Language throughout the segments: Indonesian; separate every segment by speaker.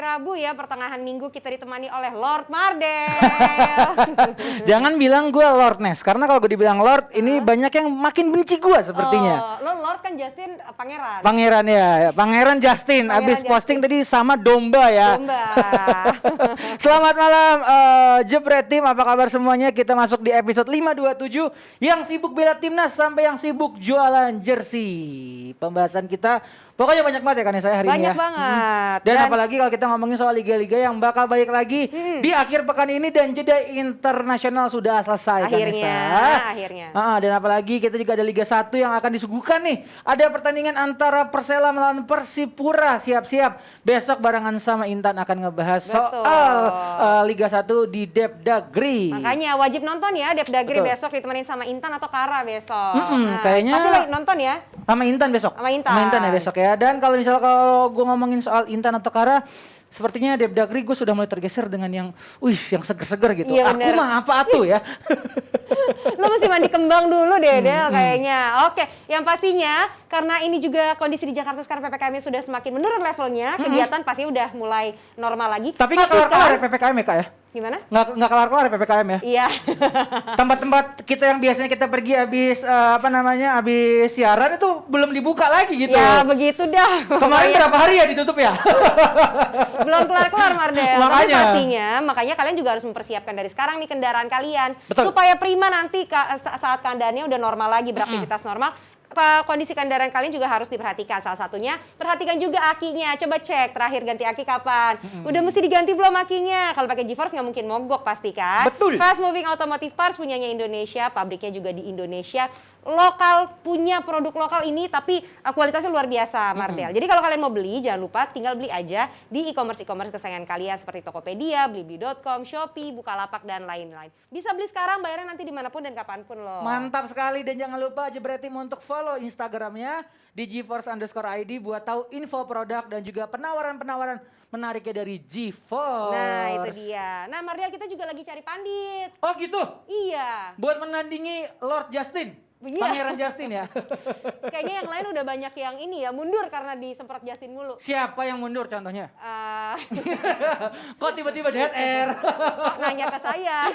Speaker 1: Rabu ya, pertengahan minggu kita ditemani oleh Lord Mardel.
Speaker 2: Jangan bilang gue Lordness, karena kalau gue dibilang Lord, ini banyak yang makin benci gue sepertinya.
Speaker 1: Lo Lord kan Justin pangeran.
Speaker 2: Pangeran ya, Pangeran Justin. Abis posting tadi sama domba ya.
Speaker 1: Domba.
Speaker 2: Selamat malam Jebret Tim, apa kabar semuanya? Kita masuk di episode 527 yang sibuk bela timnas sampai yang sibuk jualan jersey. Pembahasan kita pokoknya banyak banget ya kan ya saya hari ini ya.
Speaker 1: Banyak banget.
Speaker 2: Dan apalagi kalau kita ngomongin soal liga-liga yang bakal balik lagi di akhir pekan ini dan jeda internasional sudah selesai
Speaker 1: akhirnya.
Speaker 2: Dan apalagi kita juga ada Liga 1 yang akan disuguhkan nih. Ada pertandingan antara Persela melawan Persipura. Siap-siap besok barengan sama Intan akan ngebahas soal Liga 1 di Depdagri.
Speaker 1: Makanya wajib nonton ya Depdagri besok ditemenin sama Intan atau Kara besok.
Speaker 2: Kayaknya
Speaker 1: pasti nonton ya.
Speaker 2: Sama Intan besok.
Speaker 1: Sama Intan
Speaker 2: ya besok ya. Dan kalau gue ngomongin soal Intan atau Kara, sepertinya Depdagri gue sudah mulai tergeser dengan yang seger-seger gitu.
Speaker 1: Iya,
Speaker 2: aku mah apa tuh ya.
Speaker 1: Lo mesti mandi kembang dulu deh Del kayaknya. Oke, yang pastinya karena ini juga kondisi di Jakarta sekarang PPKM sudah semakin menurun levelnya, kegiatan pasti udah mulai normal lagi.
Speaker 2: Tapi nggak kelar-kelar ya PPKM ya Kak ya?
Speaker 1: Gimana?
Speaker 2: Nggak kelar-kelar ya PPKM ya?
Speaker 1: Iya.
Speaker 2: Tempat-tempat kita yang biasanya kita pergi habis habis siaran itu belum dibuka lagi gitu.
Speaker 1: Ya begitu dah.
Speaker 2: Kemarin berapa hari ya ditutup ya?
Speaker 1: Belum kelar-kelar Mardel.
Speaker 2: Makanya.
Speaker 1: Tapi pastinya, makanya kalian juga harus mempersiapkan dari sekarang nih kendaraan kalian.
Speaker 2: Betul.
Speaker 1: Supaya prima nanti saat keadaannya udah normal lagi, beraktivitas normal. Kondisi kendaraan kalian juga harus diperhatikan. Salah satunya, perhatikan juga akinya. Coba cek terakhir ganti aki kapan. Udah mesti diganti belum akinya? Kalau pakai GeForce nggak mungkin mogok pasti kan?
Speaker 2: Betul.
Speaker 1: Fast Moving Automotive Parts punyanya Indonesia, pabriknya juga di Indonesia. Lokal, punya produk lokal ini tapi kualitasnya luar biasa Mardel. Jadi kalau kalian mau beli jangan lupa tinggal beli aja di e-commerce kesayangan kalian seperti Tokopedia, Blibli.com, Shopee, Bukalapak dan lain-lain. Bisa beli sekarang, bayarnya nanti dimanapun dan kapanpun loh.
Speaker 2: Mantap sekali dan jangan lupa Jebret Tim untuk follow Instagramnya di GeForce_ID buat tahu info produk dan juga penawaran-penawaran menariknya dari GeForce.
Speaker 1: Nah itu dia. Nah Mardel kita juga lagi cari pandit.
Speaker 2: Oh gitu?
Speaker 1: Iya.
Speaker 2: Buat menandingi Lord Justin.
Speaker 1: Iya.
Speaker 2: Pangeran Justin ya.
Speaker 1: Kayaknya yang lain udah banyak yang ini ya mundur karena disemprot Justin mulu.
Speaker 2: Siapa yang mundur contohnya?
Speaker 1: Kok
Speaker 2: Kok tiba-tiba dead air?
Speaker 1: nanya ke saya.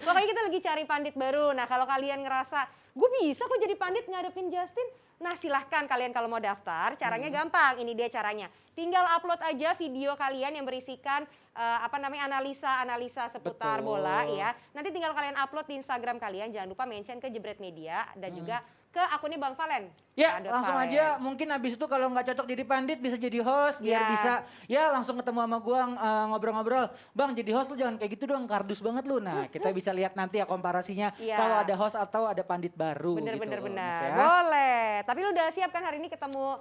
Speaker 1: Pokoknya kita lagi cari pandit baru. Nah kalau kalian ngerasa gue bisa kok jadi pandit ngadepin Justin. Nah silahkan kalian kalau mau daftar, caranya gampang. Ini dia caranya. Tinggal upload aja video kalian yang berisikan analisa seputar bola ya. Nanti tinggal kalian upload di Instagram kalian. Jangan lupa mention ke Jebret Media dan juga ke akunnya Bang Valen.
Speaker 2: Ya langsung aja mungkin habis itu kalau nggak cocok jadi pandit bisa jadi host biar bisa ya langsung ketemu sama gua ngobrol-ngobrol. Bang jadi host lu jangan kayak gitu dong, kardus banget lu. Nah kita bisa lihat nanti ya komparasinya kalau ada host atau ada pandit baru. Bener.
Speaker 1: Ya. Boleh. Tapi lu udah siap kan hari ini ketemu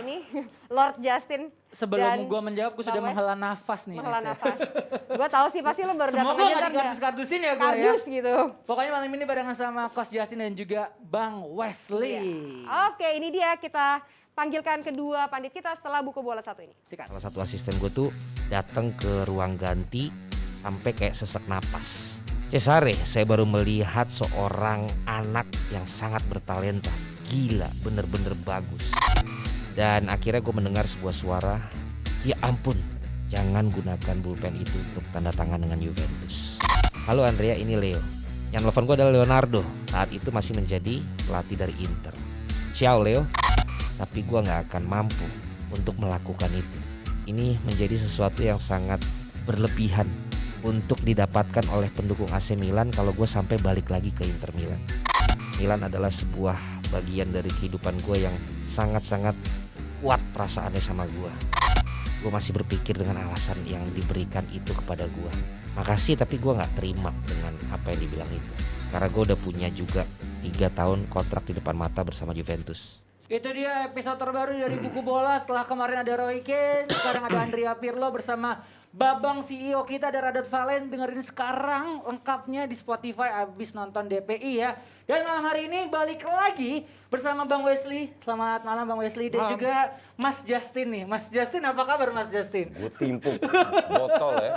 Speaker 1: ini Lord Justin?
Speaker 2: Sebelum gue menjawab, gue sudah menghela nafas nih.
Speaker 1: Menghela nafas. Gue tahu sih pasti lo baru datang
Speaker 2: semoga
Speaker 1: aja
Speaker 2: gak dikardus-kardusin ya gue ya.
Speaker 1: Kardus gitu.
Speaker 2: Pokoknya malam ini barengan sama Coach Justin dan juga Bang Wesley.
Speaker 1: Iya. Oke ini dia kita panggilkan kedua pandit kita setelah buku bola satu ini.
Speaker 2: Sikat.
Speaker 3: Salah satu asisten gue tuh datang ke ruang ganti sampai kayak sesak napas. Cesare, saya baru melihat seorang anak yang sangat bertalenta. Gila, bener-bener bagus. Dan akhirnya gue mendengar sebuah suara, ya ampun, jangan gunakan pulpen itu untuk tanda tangan dengan Juventus. Halo Andrea, ini Leo. Yang telepon gue adalah Leonardo, saat itu masih menjadi pelatih dari Inter. Ciao Leo, tapi gue gak akan mampu untuk melakukan itu. Ini menjadi sesuatu yang sangat berlebihan untuk didapatkan oleh pendukung AC Milan kalau gue sampai balik lagi ke Inter Milan. Milan adalah sebuah bagian dari kehidupan gue yang sangat-sangat kuat perasaannya sama gue. Gue masih berpikir dengan alasan yang diberikan itu kepada gue. Makasih tapi gue gak terima dengan apa yang dibilang itu. Karena gue udah punya juga 3 tahun kontrak di depan mata bersama Juventus.
Speaker 2: Itu dia episode terbaru dari Buku Bola. Setelah kemarin ada Roy Keane, sekarang ada Andrea Pirlo bersama Babang CEO kita ada Radot Valen. Dengerin sekarang lengkapnya di Spotify abis nonton DPI ya. Dan malam hari ini balik lagi bersama Bang Wesley. Selamat malam Bang Wesley dan juga Mas Justin nih. Mas Justin apa kabar Mas Justin?
Speaker 4: Gue timpuk botol ya.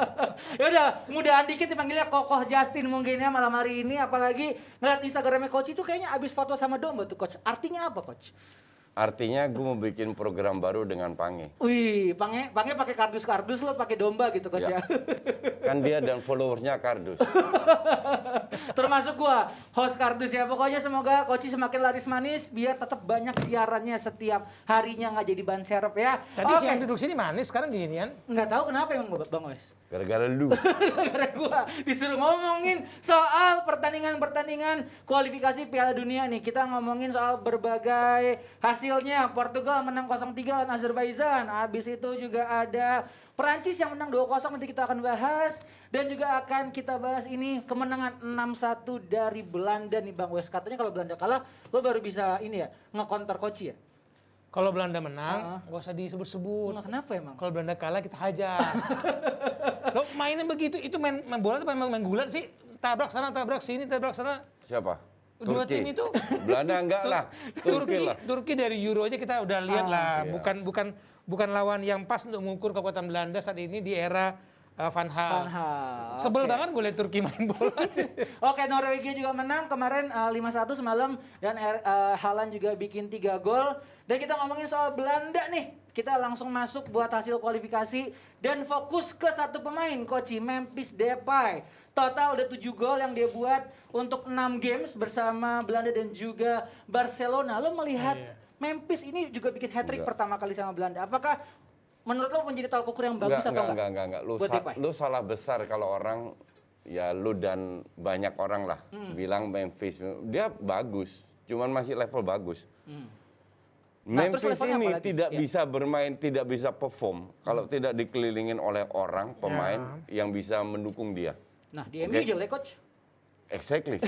Speaker 2: Yaudah mudahan dikit dipanggilnya Kokoh Justin mungkin ya malam hari ini. Apalagi ngeliat Instagramnya Coach itu kayaknya abis foto sama domba tuh Coach. Artinya apa Coach?
Speaker 4: Artinya gue mau bikin program baru dengan Pange.
Speaker 2: Wih, Pange pakai kardus-kardus, lo pakai domba gitu coach ya.
Speaker 4: Ya. Kan dia dan followersnya kardus.
Speaker 2: Termasuk gua, host kardus ya. Pokoknya semoga Koci semakin laris manis biar tetap banyak siarannya setiap harinya, nggak jadi ban serep ya.
Speaker 5: Tadi
Speaker 2: Oke.
Speaker 5: yang duduk sini manis, sekarang ginian.
Speaker 2: Nggak tahu kenapa emang Bang Wes.
Speaker 4: Gara-gara lu.
Speaker 2: Gara-gara gua disuruh ngomongin soal pertandingan-pertandingan kualifikasi Piala Dunia nih. Kita ngomongin soal berbagai hasilnya. Portugal menang 0-3 lawan Azerbaijan. Habis itu juga ada Perancis yang menang 2-0, nanti kita akan bahas. Dan juga akan kita bahas ini kemenangan 6-1 dari Belanda nih Bang Wes. Katanya kalau Belanda kalah, lo baru bisa ini ya, nge-counter Koci ya?
Speaker 5: Kalau Belanda menang, nggak usah disebut-sebut.
Speaker 2: Nggak, kenapa emang?
Speaker 5: Kalau Belanda kalah kita hajar. Lo mainnya begitu, itu main bola tuh memang main gulat sih. Tabrak sana, tabrak sini, tabrak sana.
Speaker 4: Siapa?
Speaker 5: Dua tim itu.
Speaker 4: Belanda enggak lah. Turki lah.
Speaker 5: Turki dari Euro aja kita udah lihat lah.
Speaker 4: iya.
Speaker 5: Bukan lawan yang pas untuk mengukur kekuatan Belanda saat ini di era Van Gaal.
Speaker 2: Van Gaal.
Speaker 5: Sebel
Speaker 2: Oke.
Speaker 5: banget gue liat Turki main bola.
Speaker 2: Oke, Norwegia juga menang kemarin 5-1 semalam dan Haaland juga bikin 3 gol. Dan kita ngomongin soal Belanda nih. Kita langsung masuk buat hasil kualifikasi dan fokus ke satu pemain, Koci, Memphis Depay. Total udah 7 gol yang dia buat untuk 6 games bersama Belanda dan juga Barcelona. Lo melihat Memphis ini juga bikin hat-trick pertama kali sama Belanda. Apakah menurut lo menjadi tolak ukur yang bagus atau enggak?
Speaker 4: Lu,
Speaker 2: Buat Depay?
Speaker 4: lu salah besar kalau orang, ya lu dan banyak orang lah bilang Memphis, dia bagus, cuman masih level bagus.
Speaker 2: Nah, terus
Speaker 4: Memphis
Speaker 2: levelnya
Speaker 4: ini
Speaker 2: apa lagi?
Speaker 4: tidak
Speaker 2: Ya.
Speaker 4: bisa bermain, tidak bisa perform kalau tidak dikelilingin oleh orang, pemain yang bisa mendukung dia.
Speaker 2: Nah, di MU
Speaker 4: Oke.
Speaker 2: jelek, Coach.
Speaker 4: Exactly.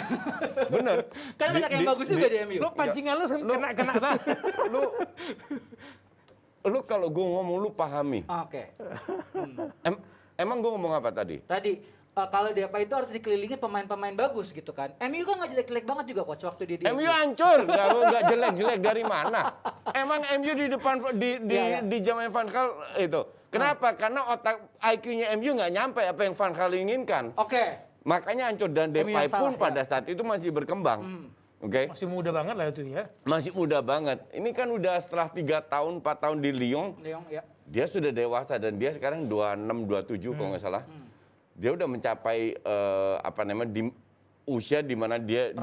Speaker 4: Bener.
Speaker 2: Kan banyak yang bagus juga di MU.
Speaker 5: Lo pancingan lo kena banget.
Speaker 4: Lu kalau gue ngomong lu pahami.
Speaker 2: Oke.
Speaker 4: Emang gue ngomong apa tadi?
Speaker 2: Tadi kalau Depay itu harus dikelilingi pemain-pemain bagus gitu kan. MU kan nggak jelek-jelek banget juga coach waktu dia di
Speaker 4: MU hancur, nggak jelek-jelek dari mana? Emang MU di depan di zaman Van Gaal itu. Kenapa? Karena otak IQ-nya MU nggak nyampe apa yang Van Gaal inginkan.
Speaker 2: Oke.
Speaker 4: Makanya hancur dan
Speaker 2: MU yang
Speaker 4: Depay
Speaker 2: salah,
Speaker 4: pun
Speaker 2: ya.
Speaker 4: pada saat itu masih berkembang. Oke?
Speaker 5: Masih muda banget lah itu ya.
Speaker 4: Masih muda banget. Ini kan udah setelah 3 tahun, 4 tahun di Lyon,
Speaker 2: Leong ya.
Speaker 4: dia sudah dewasa dan dia sekarang 26, 27 kalau nggak salah. Dia udah mencapai di usia di mana dia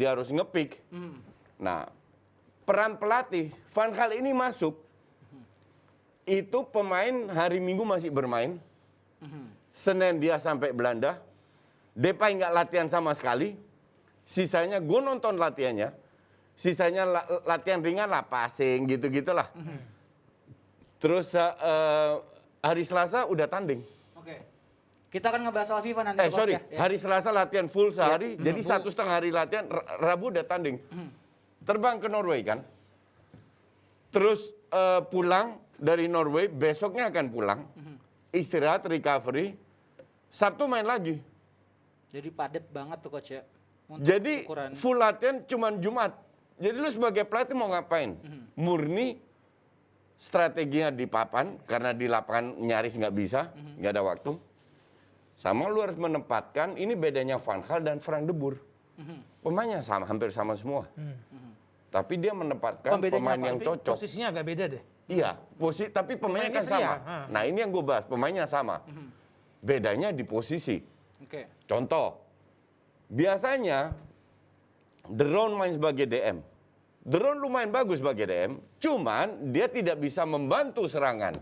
Speaker 4: harus nge-peak. Nah, peran pelatih Van Gaal ini masuk. Itu pemain hari Minggu masih bermain. Senin dia sampai Belanda. Depay nggak latihan sama sekali. Sisanya gue nonton latihannya. Sisanya latihan ringan lah, passing gitu-gitulah. Terus hari Selasa udah tanding.
Speaker 2: Oke. Kita akan ngebahas soal FIFA nanti coach, ya.
Speaker 4: Hari Selasa latihan full sehari, jadi 1,5 hari latihan, Rabu udah tanding. Terbang ke Norway kan. Terus pulang dari Norway, besoknya akan pulang. Istirahat, recovery. Sabtu main lagi.
Speaker 2: Jadi padat banget tuh coach ya. Untuk
Speaker 4: Jadi
Speaker 2: ukuran.
Speaker 4: full latihan cuman Jumat. Jadi lu sebagai pelatih mau ngapain? Murni strateginya di papan, karena di lapangan nyaris nggak bisa, nggak ada waktu. Sama lu harus menempatkan, ini bedanya Van Gaal dan Frank de Boer. Pemainnya sama, hampir sama semua. Tapi dia menempatkan
Speaker 2: Pembedanya
Speaker 4: pemain
Speaker 2: apa?
Speaker 4: yang
Speaker 5: Tapi
Speaker 4: cocok.
Speaker 5: posisinya agak beda deh.
Speaker 4: Iya, tapi pemainnya kan
Speaker 5: Pemainnya
Speaker 4: sama.
Speaker 5: setia,
Speaker 4: Nah ini yang gue bahas, pemainnya sama. Bedanya di posisi.
Speaker 2: Oke.
Speaker 4: Contoh, biasanya De Roon main sebagai DM. De Roon lumayan bagus sebagai DM, cuman dia tidak bisa membantu serangan.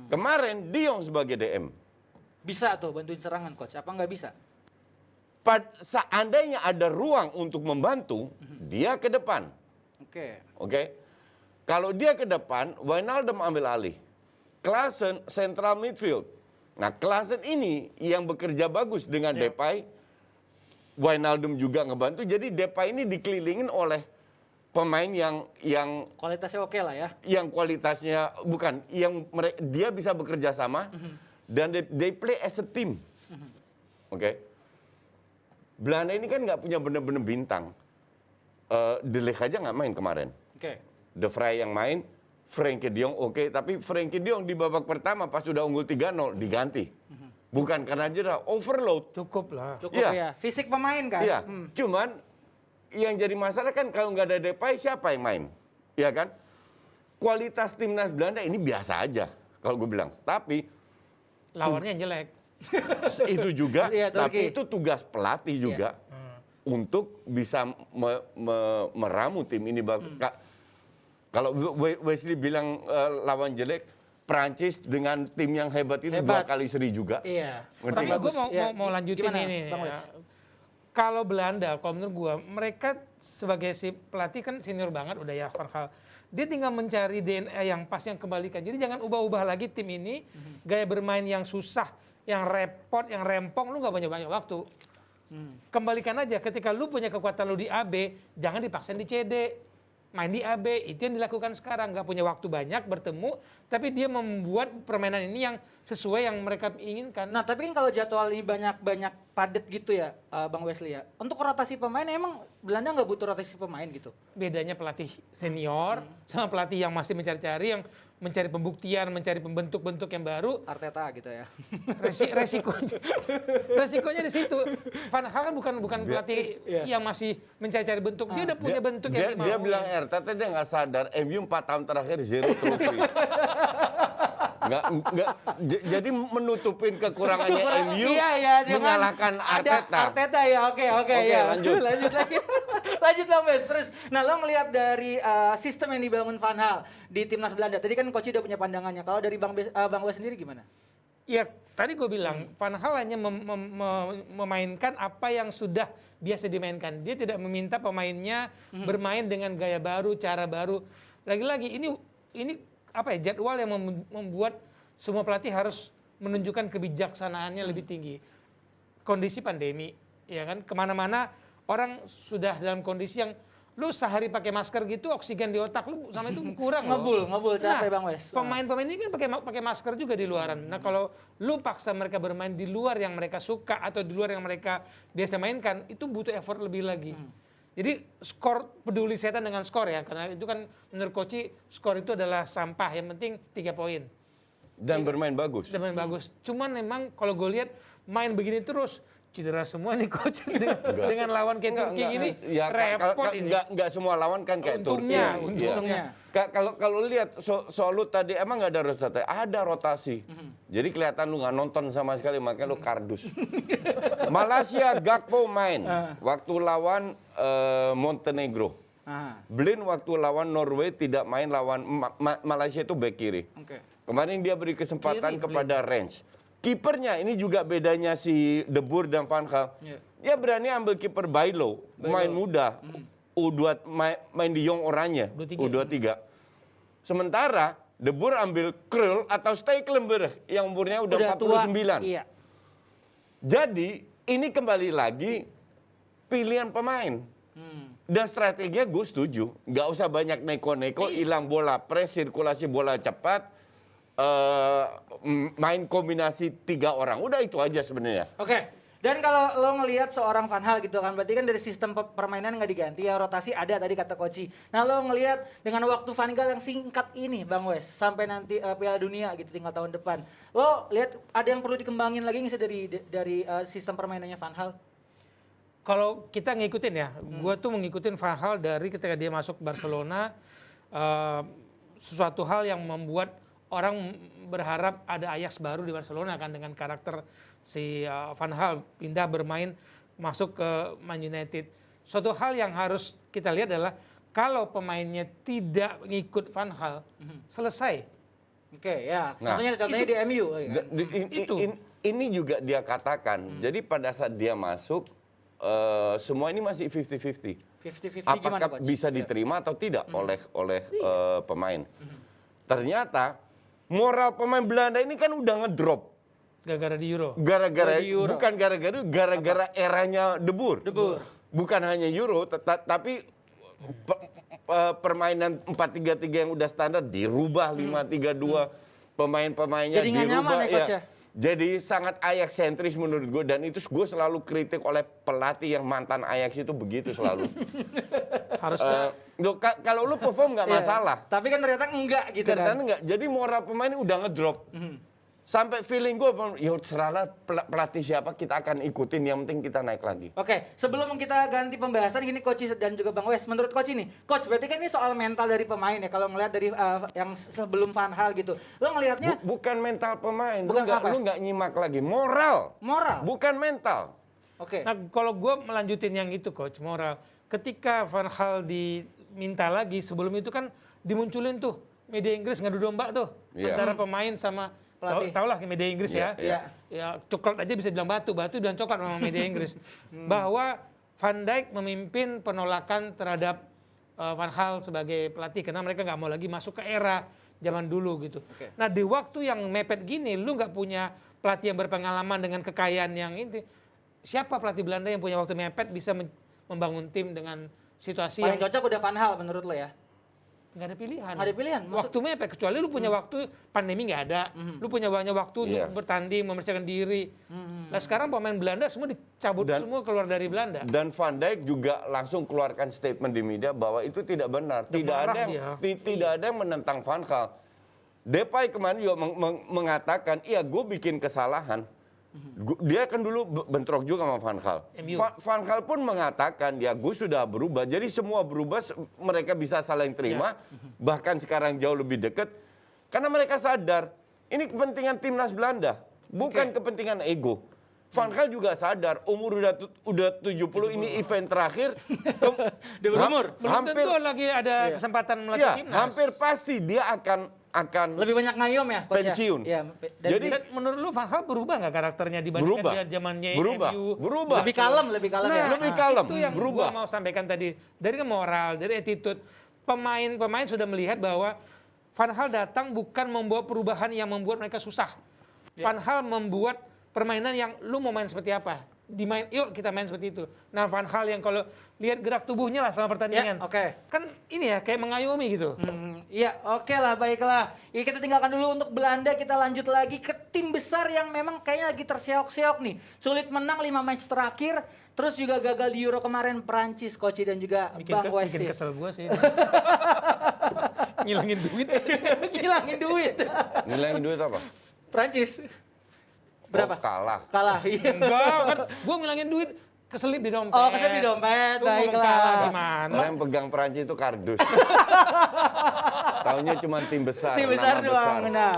Speaker 4: Kemarin De Jong sebagai DM.
Speaker 2: Bisa tuh bantuin serangan coach. Apa nggak bisa?
Speaker 4: Seandainya ada ruang untuk membantu, dia ke depan.
Speaker 2: Oke.
Speaker 4: Oke? Kalau dia ke depan, Wijnaldum ambil alih. Klaassen central midfield. Nah, Klaassen ini yang bekerja bagus dengan Depay. Wijnaldum juga ngebantu. Jadi Depay ini dikelilingin oleh pemain yang
Speaker 2: Kualitasnya oke lah ya.
Speaker 4: yang kualitasnya bukan yang dia bisa bekerja sama dan they play as a team. Oke. Belanda ini kan nggak punya bener-bener bintang. De Ligt aja nggak main kemarin.
Speaker 2: Oke.
Speaker 4: De Vrij yang main, Frenkie de Jong oke, tapi Frenkie de Jong di babak pertama pas sudah unggul 3-0 diganti. Bukan karena cedera, overload.
Speaker 5: Cukup lah.
Speaker 2: Cukup
Speaker 4: Iya.
Speaker 2: ya. Fisik pemain kan.
Speaker 4: Iya, cuman yang jadi masalah kan kalau nggak ada Depay siapa yang main? ya kan? Kualitas timnas Belanda ini biasa aja kalau gue bilang. Tapi
Speaker 5: Lawannya yang jelek.
Speaker 4: itu juga,
Speaker 2: Iya,
Speaker 4: tapi
Speaker 2: Turki.
Speaker 4: itu tugas pelatih juga untuk bisa meramu tim ini. Kalau Wesley bilang lawan jelek, Prancis dengan tim yang hebat itu
Speaker 2: Hebat.
Speaker 4: 2 kali seri juga.
Speaker 2: Iya.
Speaker 4: Ngerti
Speaker 5: Tapi
Speaker 4: nggak?
Speaker 5: gue
Speaker 2: Ya,
Speaker 5: mau lanjutin
Speaker 2: gimana,
Speaker 5: ini.
Speaker 2: Bang
Speaker 5: Ya.
Speaker 2: Wes?
Speaker 5: Kalau Belanda, kalau menurut gue, mereka sebagai si pelatih kan senior banget udah ya Van Gaal. Dia tinggal mencari DNA yang pas, yang kembalikan. Jadi jangan ubah-ubah lagi tim ini, gaya bermain yang susah, yang repot, yang rempong, lu nggak banyak waktu. Kembalikan aja, ketika lu punya kekuatan lu di AB, jangan dipaksain di CD. Main di AB, itu yang dilakukan sekarang. Nggak punya waktu banyak bertemu, tapi dia membuat permainan ini yang sesuai yang mereka inginkan.
Speaker 2: Nah, tapi kan kalau jadwal ini banyak padat gitu ya, Bang Wesley ya. Untuk rotasi pemain emang Belanda nggak butuh rotasi pemain gitu.
Speaker 5: Bedanya pelatih senior sama pelatih yang masih mencari-cari, yang mencari pembuktian, mencari pembentuk-bentuk yang baru.
Speaker 2: Arteta gitu ya.
Speaker 5: Resikonya di situ. Van Gaal kan bukan pelatih yang masih mencari-cari bentuk. Dia udah punya bentuk yang
Speaker 4: Dia bilang Arteta dia nggak sadar MU 4 tahun terakhir 0 trofi. Jadi menutupin kekurangannya MU, mengalahkan Arteta.
Speaker 2: Arteta ya, oke,
Speaker 4: Oke,
Speaker 2: ya.
Speaker 4: lanjut.
Speaker 2: lanjut lagi. Lanjut Bang Wes. Terus, nah lo ngelihat dari sistem yang dibangun Van Gaal di timnas Belanda. Tadi kan coach udah punya pandangannya. Kalau dari Bang Wes sendiri gimana?
Speaker 5: Ya, tadi gue bilang, Van Gaal hanya memainkan apa yang sudah biasa dimainkan. Dia tidak meminta pemainnya bermain dengan gaya baru, cara baru. Lagi-lagi, ini apa ya, jadwal yang membuat semua pelatih harus menunjukkan kebijaksanaannya lebih tinggi. Kondisi pandemi, ya kan, kemana-mana orang sudah dalam kondisi yang lu sehari pakai masker gitu, oksigen di otak lu sama itu kurang loh.
Speaker 2: Ngebul capek Bang Wes.
Speaker 5: Pemain-pemain ini kan pakai masker juga di luaran. Nah, kalau lu paksa mereka bermain di luar yang mereka suka atau di luar yang mereka biasa mainkan, itu butuh effort lebih lagi. Jadi skor, peduli setan dengan skor ya, karena itu kan menurut coach skor itu adalah sampah, yang penting 3 poin.
Speaker 4: Dan bermain bagus.
Speaker 5: Dan main bagus. Cuman memang kalau gue lihat main begini terus, cedera semua nih coach dengan lawan kayak Turki ini
Speaker 4: ya,
Speaker 5: repot ini.
Speaker 4: Enggak semua lawan kan kayak
Speaker 5: Untungnya,
Speaker 4: Turki.
Speaker 2: untungnya.
Speaker 4: Kalau lihat soal lu tadi emang nggak ada rotasi, ada rotasi. Jadi kelihatan lu nggak nonton sama sekali, makanya lu kardus. Malaysia Gakpo main waktu lawan Montenegro. Blin waktu lawan Norway tidak main, lawan Malaysia itu bek kiri. Kemarin dia beri kesempatan kepada Range. Kipernya ini juga bedanya si De Boer dan Van Gaal. Dia berani ambil kiper Bailo, main muda. U2 main di Jong Oranje, U23. Sementara De Boer ambil Krul atau Stekelenburg yang umurnya udah 49.
Speaker 2: Iya.
Speaker 4: Jadi ini kembali lagi pilihan pemain. Dan strateginya gue setuju. Nggak usah banyak neko-neko, hilang bola press, sirkulasi bola cepat. Main kombinasi 3 orang, udah itu aja sebenarnya.
Speaker 2: Oke. Dan kalau lo ngelihat seorang Van Gaal gitu kan, berarti kan dari sistem permainan nggak diganti ya, rotasi ada tadi kata Koci. Nah lo ngelihat dengan waktu Van Gaal yang singkat ini Bang Wes, sampai nanti Piala Dunia gitu tinggal tahun depan, lo lihat ada yang perlu dikembangin lagi nggak sih dari sistem permainannya Van Gaal?
Speaker 5: Kalau kita ngikutin ya, gue tuh mengikutin Van Gaal dari ketika dia masuk Barcelona, sesuatu hal yang membuat orang berharap ada Ajax baru di Barcelona kan, dengan karakter si Van Gaal pindah bermain masuk ke Man United. Suatu hal yang harus kita lihat adalah kalau pemainnya tidak ngikut Van Gaal, selesai.
Speaker 2: Oke ya,
Speaker 4: Nah,
Speaker 2: contohnya di MU.
Speaker 4: Ini juga dia katakan. Jadi pada saat dia masuk, semua ini masih 50-50.
Speaker 2: 50-50 gimana
Speaker 4: Apakah
Speaker 2: Coach?
Speaker 4: bisa diterima atau tidak oleh pemain. Ternyata moral pemain Belanda ini kan udah ngedrop.
Speaker 5: Gara-gara di Euro.
Speaker 4: Bukan gara-gara eranya De Boer. Bukan hanya Euro, tapi permainan 4-3-3 yang udah standar dirubah 5-3-2. Pemain-pemainnya
Speaker 2: Jadi nggak
Speaker 4: dirubah
Speaker 2: nyaman ya, Coach ya?
Speaker 4: Jadi sangat Ajax sentris menurut gue, dan itu gue selalu kritik oleh pelatih yang mantan Ajax itu begitu selalu.
Speaker 5: Harusnya
Speaker 4: Kalau lu perform nggak masalah.
Speaker 2: Tapi kan ternyata enggak gitu
Speaker 4: Ternyata
Speaker 2: kan.
Speaker 4: enggak. Jadi moral pemain ini udah ngedrop. Sampai feeling gue, ya serahlah pelatih siapa kita akan ikutin, yang penting kita naik lagi.
Speaker 2: Oke, sebelum kita ganti pembahasan gini Coach dan juga Bang Wes, menurut Coach ini, Coach berarti kan ini soal mental dari pemain ya, kalau ngelihat dari yang sebelum Van Gaal gitu. Lo ngelihatnya
Speaker 4: Bukan mental pemain,
Speaker 2: Bukan apa?
Speaker 4: lu nggak nyimak lagi, moral,
Speaker 2: moral.
Speaker 4: bukan mental.
Speaker 2: Oke.
Speaker 5: Nah, kalau gue melanjutin yang itu, Coach, moral. Ketika Van Gaal diminta lagi, sebelum itu kan dimunculin tuh media Inggris ngadu domba tuh
Speaker 4: Iya.
Speaker 5: antara pemain sama
Speaker 2: Pelatih.
Speaker 5: tau lah media Inggris ya.
Speaker 2: Iya.
Speaker 5: Ya coklat aja bisa bilang batu bilang coklat sama media Inggris. Bahwa Van Dijk memimpin penolakan terhadap Van Gaal sebagai pelatih karena mereka nggak mau lagi masuk ke era zaman dulu gitu.
Speaker 2: Oke.
Speaker 5: Nah di waktu yang mepet gini, lu nggak punya pelatih yang berpengalaman dengan kekayaan yang ini. Siapa pelatih Belanda yang punya waktu mepet bisa membangun tim dengan situasi
Speaker 2: Paling
Speaker 5: yang
Speaker 2: cocok udah Van Gaal menurut lo ya?
Speaker 5: nggak ada pilihan.
Speaker 2: Nggak ada pilihan.
Speaker 5: Waktu mepet kecuali lu punya waktu pandemi nggak ada, lu punya banyak waktu
Speaker 4: Iya.
Speaker 5: untuk bertanding, mempersiapkan diri. Nah sekarang pemain Belanda semua dicabut
Speaker 4: Dan-
Speaker 5: semua keluar dari Belanda.
Speaker 4: Dan Van Dijk juga langsung keluarkan statement di media bahwa itu tidak benar. Tidak
Speaker 5: marah
Speaker 4: ada yang
Speaker 5: dia.
Speaker 4: tidak ada yang menentang Van Gaal. Depay kemarin juga mengatakan, iya gue bikin kesalahan. Dia kan dulu bentrok juga sama Van Gaal.
Speaker 5: MU.
Speaker 4: Van Gaal pun mengatakan, ya gue sudah berubah. Jadi semua berubah, mereka bisa saling terima. Bahkan sekarang jauh lebih dekat. Karena mereka sadar, ini kepentingan timnas Belanda. Bukan kepentingan ego. Van Gaal juga sadar, umur udah 70, ini event terakhir.
Speaker 2: Udah berumur.
Speaker 5: Belum tentu lagi ada kesempatan melatih
Speaker 4: Ya,
Speaker 5: timnas.
Speaker 4: hampir pasti dia akan
Speaker 2: Lebih banyak ngayom ya Coach ya?
Speaker 4: Pensiun.
Speaker 2: Iya. Dan
Speaker 4: Jadi-
Speaker 5: Dan menurut lu Van Gaal berubah nggak karakternya dibandingkan
Speaker 4: Berubah.
Speaker 5: dia zamannya
Speaker 4: Berubah.
Speaker 5: MU?
Speaker 4: Berubah.
Speaker 2: lebih kalem ya.
Speaker 4: Lebih kalem,
Speaker 5: Itu yang
Speaker 4: berubah.
Speaker 5: gua mau sampaikan tadi. Dari moral, dari attitude. Pemain sudah melihat bahwa Van Gaal datang bukan membawa perubahan yang membuat mereka susah. Van Gaal membuat permainan yang lu mau main seperti apa. Yuk kita main seperti itu. Nah Van Gaal yang kalau lihat gerak tubuhnya lah selama pertandingan.
Speaker 2: Ya, oke.
Speaker 5: Kan ini ya kayak mengayomi gitu.
Speaker 2: Iya, oke lah, baiklah. Ya, kita tinggalkan dulu untuk Belanda, kita lanjut lagi ke tim besar yang memang kayaknya lagi terseok-seok nih. Sulit menang 5 match terakhir, terus juga gagal di Euro kemarin Prancis, Coach dan juga Bang
Speaker 5: Bikin
Speaker 2: Westi.
Speaker 5: kesel gue sih. Ngilangin duit.
Speaker 2: Ngilangin duit.
Speaker 4: Nilaiin duit apa?
Speaker 2: Prancis. Berapa?
Speaker 4: Oh, kalah.
Speaker 2: Kalah, iya.
Speaker 5: Enggak, kan gue ngilangin duit keselip di dompet.
Speaker 2: Oh, keselip di dompet,
Speaker 5: Lu ngomong
Speaker 2: baiklah.
Speaker 5: kalah gimana?
Speaker 4: Orang yang pegang Perancis itu kardus. Taunya cuma tim besar,
Speaker 2: Tim besar
Speaker 4: nama
Speaker 2: doang.
Speaker 4: besar.
Speaker 2: Nah,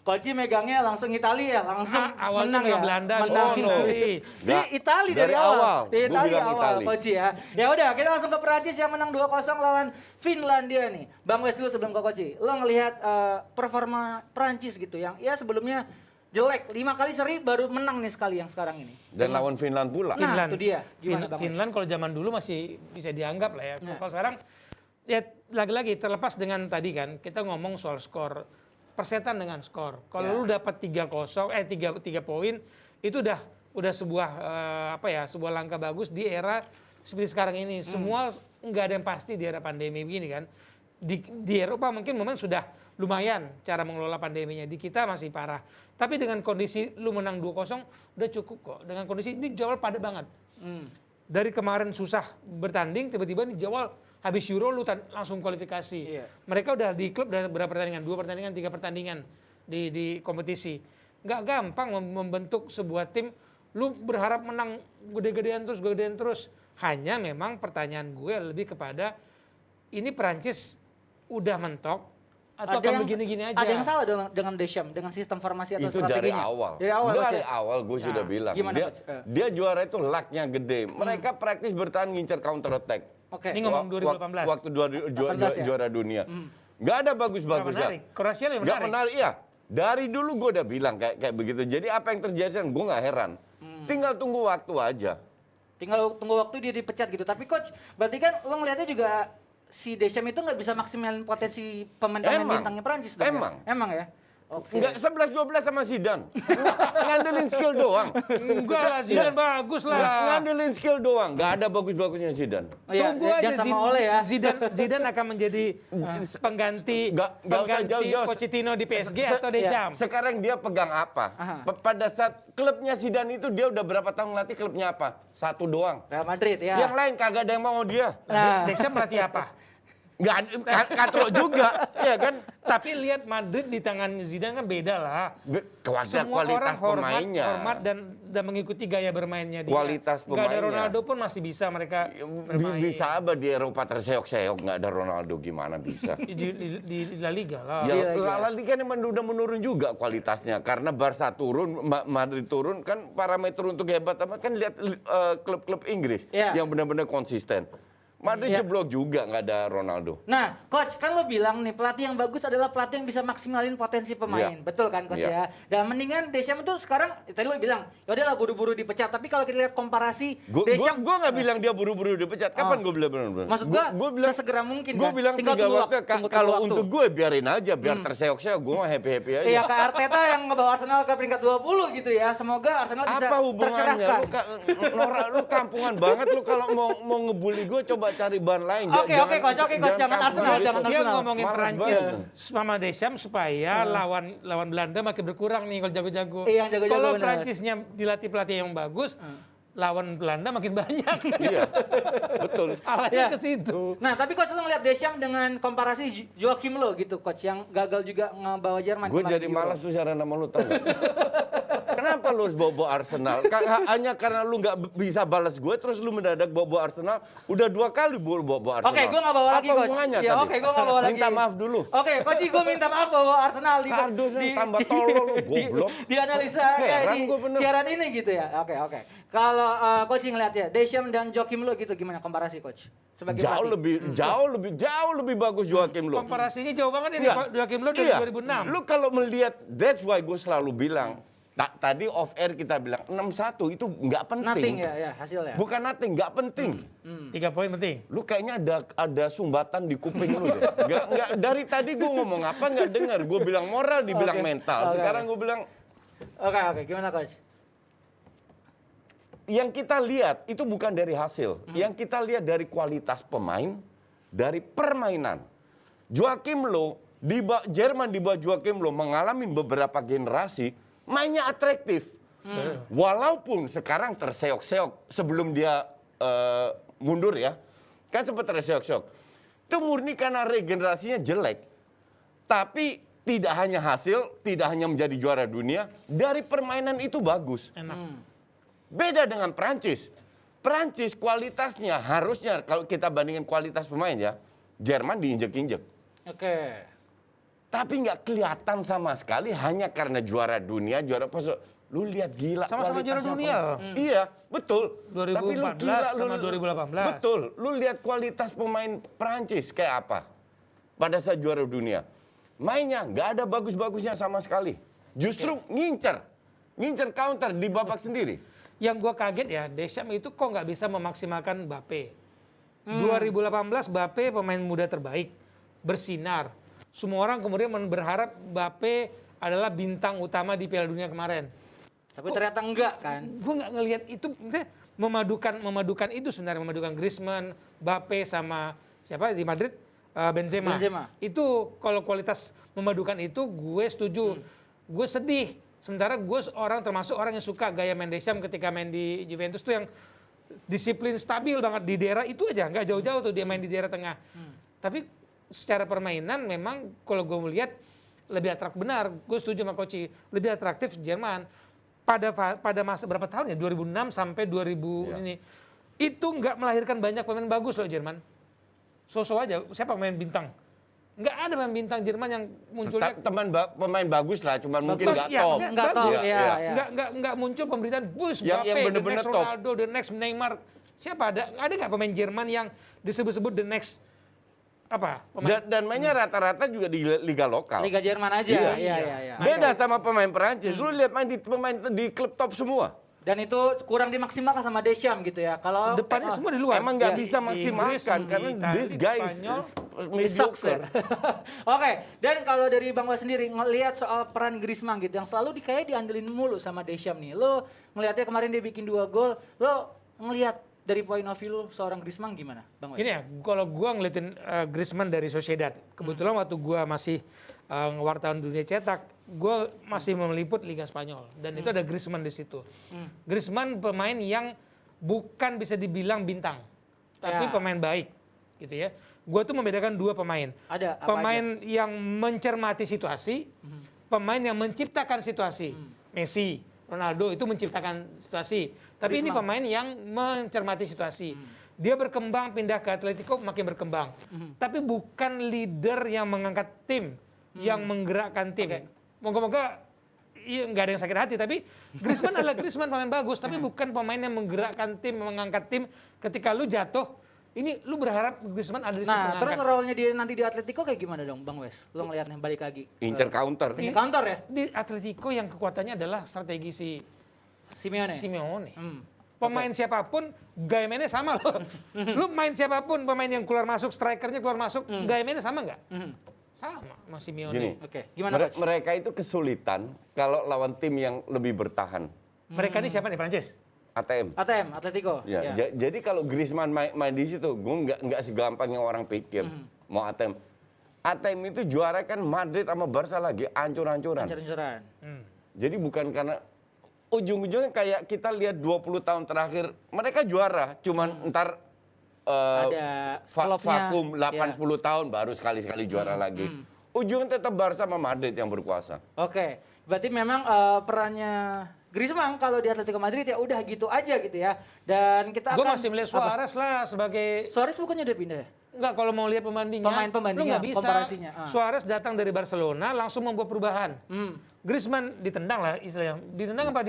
Speaker 2: Coach menegangnya langsung Italia ya, langsung
Speaker 5: Awalnya
Speaker 2: menang ya.
Speaker 5: nggak Belanda,
Speaker 2: Menang.
Speaker 4: Oh, no.
Speaker 2: Di
Speaker 4: Nggak,
Speaker 2: Italia dari
Speaker 4: dari
Speaker 2: awal.
Speaker 4: awal.
Speaker 2: Di
Speaker 4: Gua
Speaker 2: Italia
Speaker 4: bilang
Speaker 2: awal,
Speaker 4: Itali.
Speaker 2: Coach ya. Ya udah, kita langsung ke Prancis yang menang 2-0 lawan Finlandia nih. Bang Wes dulu sebelum ke Coach. Lo ngelihat performa Prancis gitu yang ya sebelumnya jelek, 5 kali seri baru menang nih sekali yang sekarang ini.
Speaker 4: Dan lawan Finland pula.
Speaker 2: Nah, itu dia. Gimana, Bang Wes?
Speaker 5: Finland kalau zaman dulu masih bisa dianggap lah ya.
Speaker 2: Nah.
Speaker 5: Kalau sekarang ya lagi-lagi terlepas dengan tadi kan kita ngomong soal skor, persetan dengan skor. Kalau
Speaker 2: Ya.
Speaker 5: lu dapat 3 poin itu udah sebuah sebuah langkah bagus di era seperti sekarang ini. Semua nggak ada yang pasti di era pandemi begini kan. Di Eropa mungkin momen sudah lumayan cara mengelola pandeminya. Di kita masih parah. Tapi dengan kondisi lu menang 2-0 udah cukup kok. Dengan kondisi ini jawab padat banget. Dari kemarin susah bertanding, tiba-tiba di Jawa habis Euro lu langsung kualifikasi.
Speaker 2: Iya.
Speaker 5: Mereka udah di klub udah berapa pertandingan? 2 pertandingan, 3 pertandingan di kompetisi. Nggak gampang membentuk sebuah tim. Lu berharap menang gede-gedean terus. Hanya memang pertanyaan gue lebih kepada ini Perancis udah mentok atau akan begini-gini aja?
Speaker 2: Ada yang salah dengan Deschamps, dengan sistem formasi atau
Speaker 4: Itu dari
Speaker 2: strateginya?
Speaker 4: awal.
Speaker 2: Dari awal, Coach,
Speaker 4: Dari
Speaker 2: ya?
Speaker 4: awal gue sudah bilang.
Speaker 2: gimana,
Speaker 4: Dia,
Speaker 2: Coach?
Speaker 4: dia juara itu lucknya gede. Mereka praktis bertahan ngincer counter attack.
Speaker 2: Oke.
Speaker 5: Ini ngomong 2018.
Speaker 4: Waktu
Speaker 2: 18 ya?
Speaker 4: juara dunia. Nggak ada
Speaker 5: Nggak
Speaker 4: bagus-bagusnya.
Speaker 5: menarik. Kroasia lebih
Speaker 4: Nggak
Speaker 5: menarik.
Speaker 4: menarik, iya. Dari dulu gue udah bilang kayak begitu. Jadi apa yang terjadi kan gue nggak heran. Tinggal tunggu waktu aja.
Speaker 2: Tinggal tunggu waktu dia dipecat gitu. Tapi Coach, berarti kan lo ngelihatnya juga si Deschamps itu nggak bisa maksimalin potensi pemain-pemain
Speaker 4: Emang.
Speaker 2: bintangnya Prancis dong
Speaker 4: Emang.
Speaker 2: ya? Emang ya? Oke.
Speaker 4: Nggak 11-12 sama Zidane. Ngandelin skill doang.
Speaker 5: Enggak lah, Zidane bagus lah.
Speaker 4: Ngandelin skill doang. Nggak ada bagus-bagusnya Zidane.
Speaker 2: Oh, iya,
Speaker 5: Tunggu aja
Speaker 2: dan sama Ole ya.
Speaker 5: Zidane akan menjadi pengganti
Speaker 4: Nggak usah jauh-jauh.
Speaker 5: Pochettino di PSG
Speaker 4: Se-
Speaker 5: atau Deschamps.
Speaker 4: Sekarang dia pegang apa?
Speaker 2: Aha.
Speaker 4: Pada saat klubnya Zidane itu dia udah berapa tahun ngelatih klubnya apa? 1 doang.
Speaker 2: Real Madrid ya.
Speaker 4: Yang lain kagak ada yang mau dia.
Speaker 2: Nah,
Speaker 5: Deschamps berarti apa?
Speaker 4: Nggak, katrok juga, ya kan?
Speaker 5: Tapi lihat Madrid di tangan Zidane kan beda lah. Semua
Speaker 4: Kualitas
Speaker 5: orang
Speaker 4: pemainnya.
Speaker 5: hormat dan mengikuti gaya bermainnya dia.
Speaker 4: Kualitas
Speaker 5: Nggak ada
Speaker 4: pemainnya.
Speaker 5: Ronaldo pun masih bisa mereka bermain.
Speaker 4: Bisa apa di Eropa terseok-seok, nggak ada Ronaldo gimana bisa?
Speaker 5: Di La Liga lah.
Speaker 4: Ya, La Liga ini udah menurun juga kualitasnya karena Barca turun, Madrid turun, kan parameter untuk hebat apa kan lihat klub-klub Inggris yang benar-benar konsisten. Madrid jeblok juga nggak ada Ronaldo.
Speaker 2: Nah, coach, kan lo bilang nih pelatih yang bagus adalah pelatih yang bisa maksimalin potensi pemain. Betul kan, coach ya? Dan mendingan Deschamps tuh sekarang tadi lo bilang, ya udahlah buru-buru dipecat. Tapi kalau kita lihat komparasi Deschamps,
Speaker 4: Gue nggak bilang dia buru-buru dipecat. Kapan gue bilang benar-benar?
Speaker 2: maksud gue bilang sesegera mungkin.
Speaker 4: Gue
Speaker 2: kan?
Speaker 4: bilang
Speaker 2: Tinggal
Speaker 4: 3
Speaker 2: tunggu
Speaker 4: waktu.
Speaker 2: tunggu
Speaker 4: Kalau
Speaker 2: waktu.
Speaker 4: untuk gue biarin aja, biar terseok-seok. Gue mah happy-happy aja.
Speaker 2: Iya, Kak Arteta yang ngebawa Arsenal ke peringkat 20 gitu ya. Semoga Arsenal bisa
Speaker 4: Apa hubungannya?
Speaker 2: tercerahkan.
Speaker 4: Lu kampungan banget lu kalau mau ngebully gue coba cari bahan lain.
Speaker 2: Oke, coach, jangan Arsenal, jangan
Speaker 5: Dia
Speaker 2: Arsenal.
Speaker 5: ngomongin
Speaker 4: Males
Speaker 5: Prancis
Speaker 4: banget.
Speaker 5: sama Deschamps supaya lawan Belanda makin berkurang nih kalau jago-jago.
Speaker 2: Iya, yang jago-jago
Speaker 5: Kalau
Speaker 2: benar.
Speaker 5: Prancisnya dilatih pelatih yang bagus, lawan Belanda makin banyak.
Speaker 4: Iya, betul.
Speaker 5: Arahnya ke situ.
Speaker 2: Nah, tapi coach lo ngeliat Deschamps dengan komparasi Joachim Low gitu, coach, yang gagal juga ngebawa Jerman.
Speaker 4: Gue
Speaker 2: kemarin
Speaker 4: jadi
Speaker 2: di Euro.
Speaker 4: malas tuh siaran sama lu tau gak? Kenapa lu harus bawa Arsenal? Hanya karena lu nggak bisa balas gue, terus lu mendadak bawa Arsenal. Udah 2 kali bawa Arsenal.
Speaker 2: Oke, gue gak bawa lagi,
Speaker 4: Apa
Speaker 2: coach.
Speaker 4: hubungannya
Speaker 2: Ya,
Speaker 4: tadi?
Speaker 2: oke, gue gak bawa lagi.
Speaker 4: Minta maaf dulu.
Speaker 2: Oke, coach, gue minta maaf bawa Arsenal di
Speaker 4: Aduh, tambah tolol lu, goblok.
Speaker 2: di analisa
Speaker 4: Heran
Speaker 2: di
Speaker 4: gua bener.
Speaker 2: siaran ini gitu ya. Oke. Kalau coach ngeliat ya, Deschamps dan Joachim Low gitu gimana komparasi, coach? Sebagai pelatih.
Speaker 4: Jauh lebih bagus Joachim Low.
Speaker 5: Komparasinya jauh banget ini
Speaker 4: Enggak.
Speaker 5: Joachim Low dari
Speaker 4: Iya.
Speaker 5: 2006.
Speaker 4: Lu kalau melihat, that's why gue selalu bilang, tadi off air kita bilang 6-1 itu nggak penting.
Speaker 2: Nothing ya hasilnya.
Speaker 4: Bukan nothing, nggak penting.
Speaker 5: 3 poin penting.
Speaker 4: Lu kayaknya ada sumbatan di kuping lu deh. Nggak, dari tadi gue ngomong apa nggak dengar. Gue bilang moral, dibilang
Speaker 2: Oke.
Speaker 4: mental.
Speaker 2: Oke.
Speaker 4: Sekarang gue bilang,
Speaker 2: Oke, gimana, coach?
Speaker 4: yang kita lihat itu bukan dari hasil. Yang kita lihat dari kualitas pemain, dari permainan. Joachim Low, Jerman di bawah Joachim Low mengalami beberapa generasi, mainnya atraktif. Walaupun sekarang terseok-seok sebelum dia mundur ya. Kan sempat terseok-seok. Itu murni karena regenerasinya jelek. Tapi tidak hanya hasil, tidak hanya menjadi juara dunia, dari permainan itu bagus.
Speaker 5: Enak.
Speaker 4: Beda dengan Prancis. Prancis kualitasnya harusnya kalau kita bandingin kualitas pemain ya, Jerman diinjek-injek.
Speaker 2: Oke.
Speaker 4: Tapi nggak kelihatan sama sekali hanya karena juara dunia, juara apa. Lu lihat gila
Speaker 5: Sama-sama juara
Speaker 4: kualitasnya
Speaker 5: dunia.
Speaker 4: pemain. Iya, betul.
Speaker 5: 2014
Speaker 4: Tapi lu gila,
Speaker 5: sama 2018.
Speaker 4: Betul. Lu lihat kualitas pemain Prancis kayak apa pada saat juara dunia. Mainnya nggak ada bagus-bagusnya sama sekali. Justru ngincer counter di babak sendiri.
Speaker 5: Yang gue kaget ya, Deschamps itu kok nggak bisa memaksimalkan Mbappe. 2018 Mbappe pemain muda terbaik, bersinar. Semua orang kemudian berharap Mbappe adalah bintang utama di Piala Dunia kemarin.
Speaker 2: Tapi ternyata enggak kan?
Speaker 5: Gue nggak ngelihat itu, maksudnya memadukan itu sebenarnya, memadukan Griezmann, Mbappe sama siapa di Madrid, Benzema. Itu kalau kualitas memadukan itu gue setuju. Gue sedih. Sementara gue termasuk orang yang suka gaya main Deschamps ketika main di Juventus tuh yang disiplin stabil banget di daerah itu aja, nggak jauh-jauh tuh dia main di daerah tengah. Tapi secara permainan memang kalau gue melihat lebih atraktif, benar, gue setuju sama Coach, lebih atraktif Jerman. Pada masa berapa tahun ya, 2006 sampai 2000 ini, itu nggak melahirkan banyak pemain bagus loh Jerman. So-so aja, siapa pemain bintang? Nggak ada pemain bintang Jerman yang munculnya.
Speaker 4: Pemain bagus lah, cuman mungkin
Speaker 5: Bagus,
Speaker 4: nggak
Speaker 5: ya,
Speaker 4: top.
Speaker 2: Nggak top,
Speaker 4: Iya,
Speaker 2: ya.
Speaker 4: iya.
Speaker 5: Nggak muncul pemberitaan bus
Speaker 4: Yang
Speaker 5: Mbappe, the
Speaker 4: bener-bener
Speaker 5: next
Speaker 4: top.
Speaker 5: Ronaldo, the next Neymar. Siapa ada nggak pemain Jerman yang disebut-sebut the next apa? Pemain
Speaker 4: Dan mainnya rata-rata juga di liga lokal.
Speaker 2: Liga Jerman aja. Iya.
Speaker 4: Beda sama pemain Perancis. Lu lihat pemain di klub top semua.
Speaker 2: Dan itu kurang dimaksimalkan sama Deschamps gitu ya. Kalau
Speaker 5: depannya semua di luar.
Speaker 4: Emang nggak
Speaker 2: Iya,
Speaker 4: bisa
Speaker 5: Inggris,
Speaker 4: maksimalkan karena
Speaker 5: Itali,
Speaker 4: this guy is
Speaker 5: Spanyol,
Speaker 4: mediocre.
Speaker 2: Oke, dan kalau dari Bang Wes sendiri ngelihat soal peran Griezmann gitu yang selalu kayak diandelin mulu sama Deschamps nih. Lo ngelihatnya kemarin dia bikin 2 gol, lo ngelihat dari point of view lo seorang Griezmann gimana, Bang Wes?
Speaker 5: Ini ya, kalau gua ngeliatin Griezmann dari Sociedad, kebetulan waktu gua masih wartawan dunia cetak, gua masih meliput Liga Spanyol dan itu ada Griezmann di situ. Griezmann pemain yang bukan bisa dibilang bintang, tapi
Speaker 2: Ya.
Speaker 5: pemain baik, gitu ya. Gue tuh membedakan dua pemain.
Speaker 2: Ada apa
Speaker 5: Pemain yang mencermati situasi, pemain yang menciptakan situasi. Messi, Ronaldo itu menciptakan situasi. Tapi ini
Speaker 2: Griezmann.
Speaker 5: pemain yang mencermati situasi. Dia berkembang pindah ke Atletico makin berkembang. Tapi bukan leader yang mengangkat tim, yang menggerakkan tim. Moga-moga nggak ada yang sakit hati, tapi Griezmann adalah Griezmann pemain bagus, tapi bukan pemain yang menggerakkan tim, mengangkat tim. Ketika lu jatuh, ini lu berharap Griezmann ada di situ
Speaker 2: Nah,
Speaker 5: mengangkat.
Speaker 2: terus role-nya dia nanti di Atletico kayak gimana dong, Bang Wes? Lo ngeliatnya balik lagi.
Speaker 4: Incer counter.
Speaker 2: Ini counter ya?
Speaker 5: Di Atletico yang kekuatannya adalah strategi si
Speaker 2: Simeone.
Speaker 5: Simeone.
Speaker 2: Hmm.
Speaker 5: Pemain siapapun, gaya mainnya sama loh. Lu main siapapun, pemain yang keluar masuk, strikernya keluar masuk, gaya mainnya sama nggak? Sama, sama Simeone.
Speaker 4: Gini,
Speaker 2: Oke, gimana Coach?
Speaker 4: mereka itu kesulitan kalau lawan tim yang lebih bertahan.
Speaker 5: Mereka ini siapa nih, Prancis?
Speaker 4: ATM.
Speaker 2: ATM, Atletico.
Speaker 4: Ya, jadi kalau Griezmann main di situ, gue nggak segampang yang orang pikir mau ATM. ATM itu juara kan Madrid sama Barca lagi ancur-ancuran.
Speaker 2: Ancur-ancuran.
Speaker 4: Jadi bukan karena ujung-ujungnya kayak kita lihat 20 tahun terakhir mereka juara, cuman ntar
Speaker 2: Ada klubnya.
Speaker 4: vakum 8-10
Speaker 2: Ya.
Speaker 4: tahun baru sekali-sekali juara lagi. Ujungnya tetap Barca sama Madrid yang berkuasa.
Speaker 2: Oke, berarti memang perannya Griezmann kalau di Atletico Madrid ya udah gitu aja gitu ya. Dan kita
Speaker 5: Gue
Speaker 2: akan
Speaker 5: masih melihat Suarez lah sebagai
Speaker 2: Suarez bukannya udah pindah ya?
Speaker 5: enggak, kalau mau lihat pembandingnya,
Speaker 2: Pemain-pembandingnya,
Speaker 5: lu nggak bisa.
Speaker 2: komparasinya.
Speaker 5: Suarez datang dari Barcelona langsung membuat perubahan. Griezmann ditendang lah istilahnya. Ditendang apa kan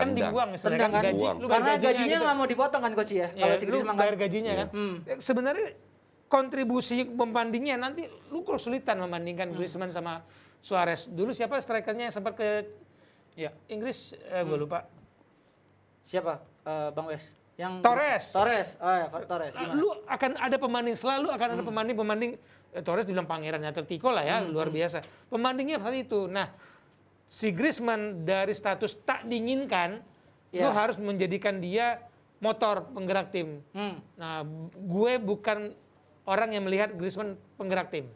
Speaker 4: Tendang.
Speaker 5: dibuang istilahnya
Speaker 2: Tendang
Speaker 5: kan
Speaker 2: kan?
Speaker 5: gaji.
Speaker 4: Buang.
Speaker 5: Lu bayar
Speaker 2: Karena gajinya
Speaker 5: gitu.
Speaker 2: nggak mau dipotong kan Coach ya?
Speaker 5: Ya,
Speaker 2: Kalau si
Speaker 5: lu
Speaker 2: Griezmann
Speaker 5: bayar
Speaker 2: kan.
Speaker 5: gajinya kan. Sebenarnya kontribusi pembandingnya nanti lu kesulitan membandingkan Griezmann sama Suarez. Dulu siapa strikernya yang sempat ke
Speaker 2: Ya.
Speaker 5: Inggris? Gue lupa.
Speaker 2: Siapa? Bang Wes. Yang
Speaker 5: Torres.
Speaker 2: Torres. Oh ya, Torres. Gimana?
Speaker 5: Lu akan ada pembanding, selalu akan ada pembanding. Torres dibilang pangeran Atletico lah ya, luar biasa. Pembandingnya seperti itu. Nah, si Griezmann dari status tak diinginkan, lu
Speaker 2: Ya.
Speaker 5: harus menjadikan dia motor penggerak tim. Nah, gue bukan orang yang melihat Griezmann penggerak tim.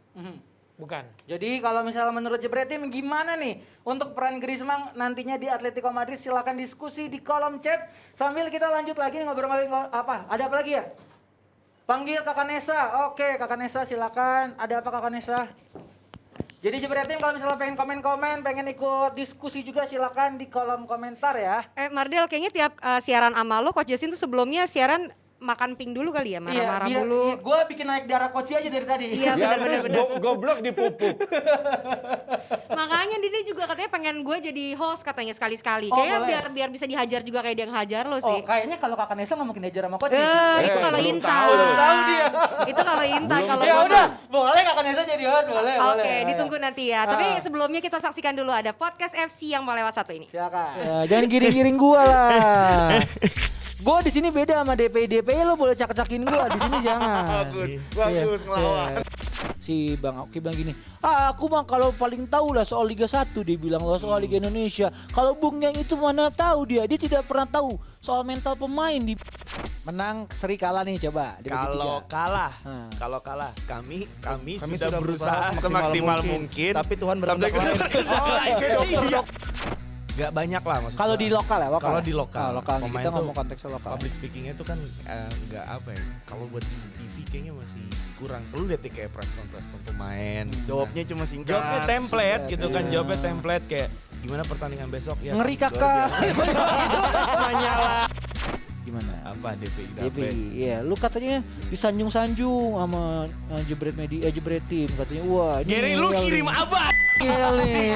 Speaker 5: Bukan.
Speaker 2: Jadi kalau misalnya menurut Jebret Tim gimana nih untuk peran Griezmann nantinya di Atletico Madrid, silakan diskusi di kolom chat sambil kita lanjut lagi nih ngobrol-ngobrol apa? Ada apa lagi ya? Panggil Kakak Nesa. Oke, Kakak Nesa silakan. Ada apa Kakak Nesa? Jadi Jebret Tim kalau misalnya pengen komen-komen, pengen ikut diskusi juga silakan di kolom komentar ya.
Speaker 1: Mardel kayaknya tiap siaran sama lo, Coach Justin tuh sebelumnya siaran makan pink dulu kali ya, marah-marah dulu.
Speaker 2: Gue bikin naik darah coach aja dari tadi.
Speaker 1: Iya,
Speaker 4: Ya
Speaker 1: benar-benar.
Speaker 4: terus goblok dipupuk.
Speaker 1: Makanya Dini juga katanya pengen gue jadi host katanya sekali-sekali.
Speaker 2: Oh,
Speaker 1: Kayaknya
Speaker 2: boleh.
Speaker 1: biar bisa dihajar juga kayak dia ngehajar lo
Speaker 2: Oh,
Speaker 1: sih.
Speaker 2: kayaknya kalau Kakak Nesa nggak mungkin diajar sama coach.
Speaker 1: Itu kalau
Speaker 4: belum
Speaker 1: Intan.
Speaker 4: tahu loh.
Speaker 2: Tahu dia.
Speaker 1: Itu kalau Intan,
Speaker 4: Belum
Speaker 1: kalau
Speaker 2: Ya
Speaker 1: gua
Speaker 2: udah,
Speaker 1: mah-
Speaker 2: boleh Kakak Nesa jadi host, boleh.
Speaker 1: Oke, ditunggu nanti ya. Tapi
Speaker 2: Ah.
Speaker 1: sebelumnya kita saksikan dulu ada podcast FC yang mau lewat satu ini.
Speaker 2: Silakan. Jangan giring-giring gua lah. Gua di sini beda sama DPI lo boleh cak-cakin gua di sini jangan.
Speaker 4: Bagus ngelawan.
Speaker 2: Si Bang Oki bilang gini, aku mah kalau paling tahu lah soal Liga 1 dia bilang loh soal Liga Indonesia. Kalau Bung yang itu mana tahu dia tidak pernah tahu soal mental pemain di menang seri kalah nih coba.
Speaker 6: Kalau kalah,
Speaker 2: Hmm.
Speaker 6: kalau kalah kami
Speaker 7: Kami
Speaker 6: sudah berusaha
Speaker 7: semaksimal
Speaker 6: semaksimal
Speaker 7: mungkin,
Speaker 6: mungkin.
Speaker 7: tapi Tuhan berkehendak lain.
Speaker 6: Gak banyak lah maksud
Speaker 2: Kalau
Speaker 6: gua.
Speaker 2: di lokal ya, lokal.
Speaker 6: Kalau
Speaker 2: ya?
Speaker 6: di lokal,
Speaker 2: Oh, lokal.
Speaker 6: pemain
Speaker 2: Kita
Speaker 6: tuh
Speaker 2: ngomong konteksnya lokal.
Speaker 6: Public speakingnya tuh kan nggak apa ya. Kalau buat di TV kayaknya masih kurang. Kalau lihat kayak press conference pemain,
Speaker 7: Jawabnya cuma singkat.
Speaker 6: jawabnya template gitu kan,
Speaker 2: iya.
Speaker 6: jawabnya template kayak gimana pertandingan besok ya.
Speaker 2: Ngeri
Speaker 6: luar
Speaker 2: kakak.
Speaker 6: biasa. Menyala.
Speaker 2: Gimana?
Speaker 6: Apa DPI
Speaker 2: DPI, iya. Lu katanya disanjung-sanjung sama Jebret Media, Jebret Tim katanya. Wah, ini
Speaker 7: Gary lu
Speaker 2: ngeyel
Speaker 7: kirim
Speaker 2: nih.
Speaker 7: apa?
Speaker 2: Ngeyel nih.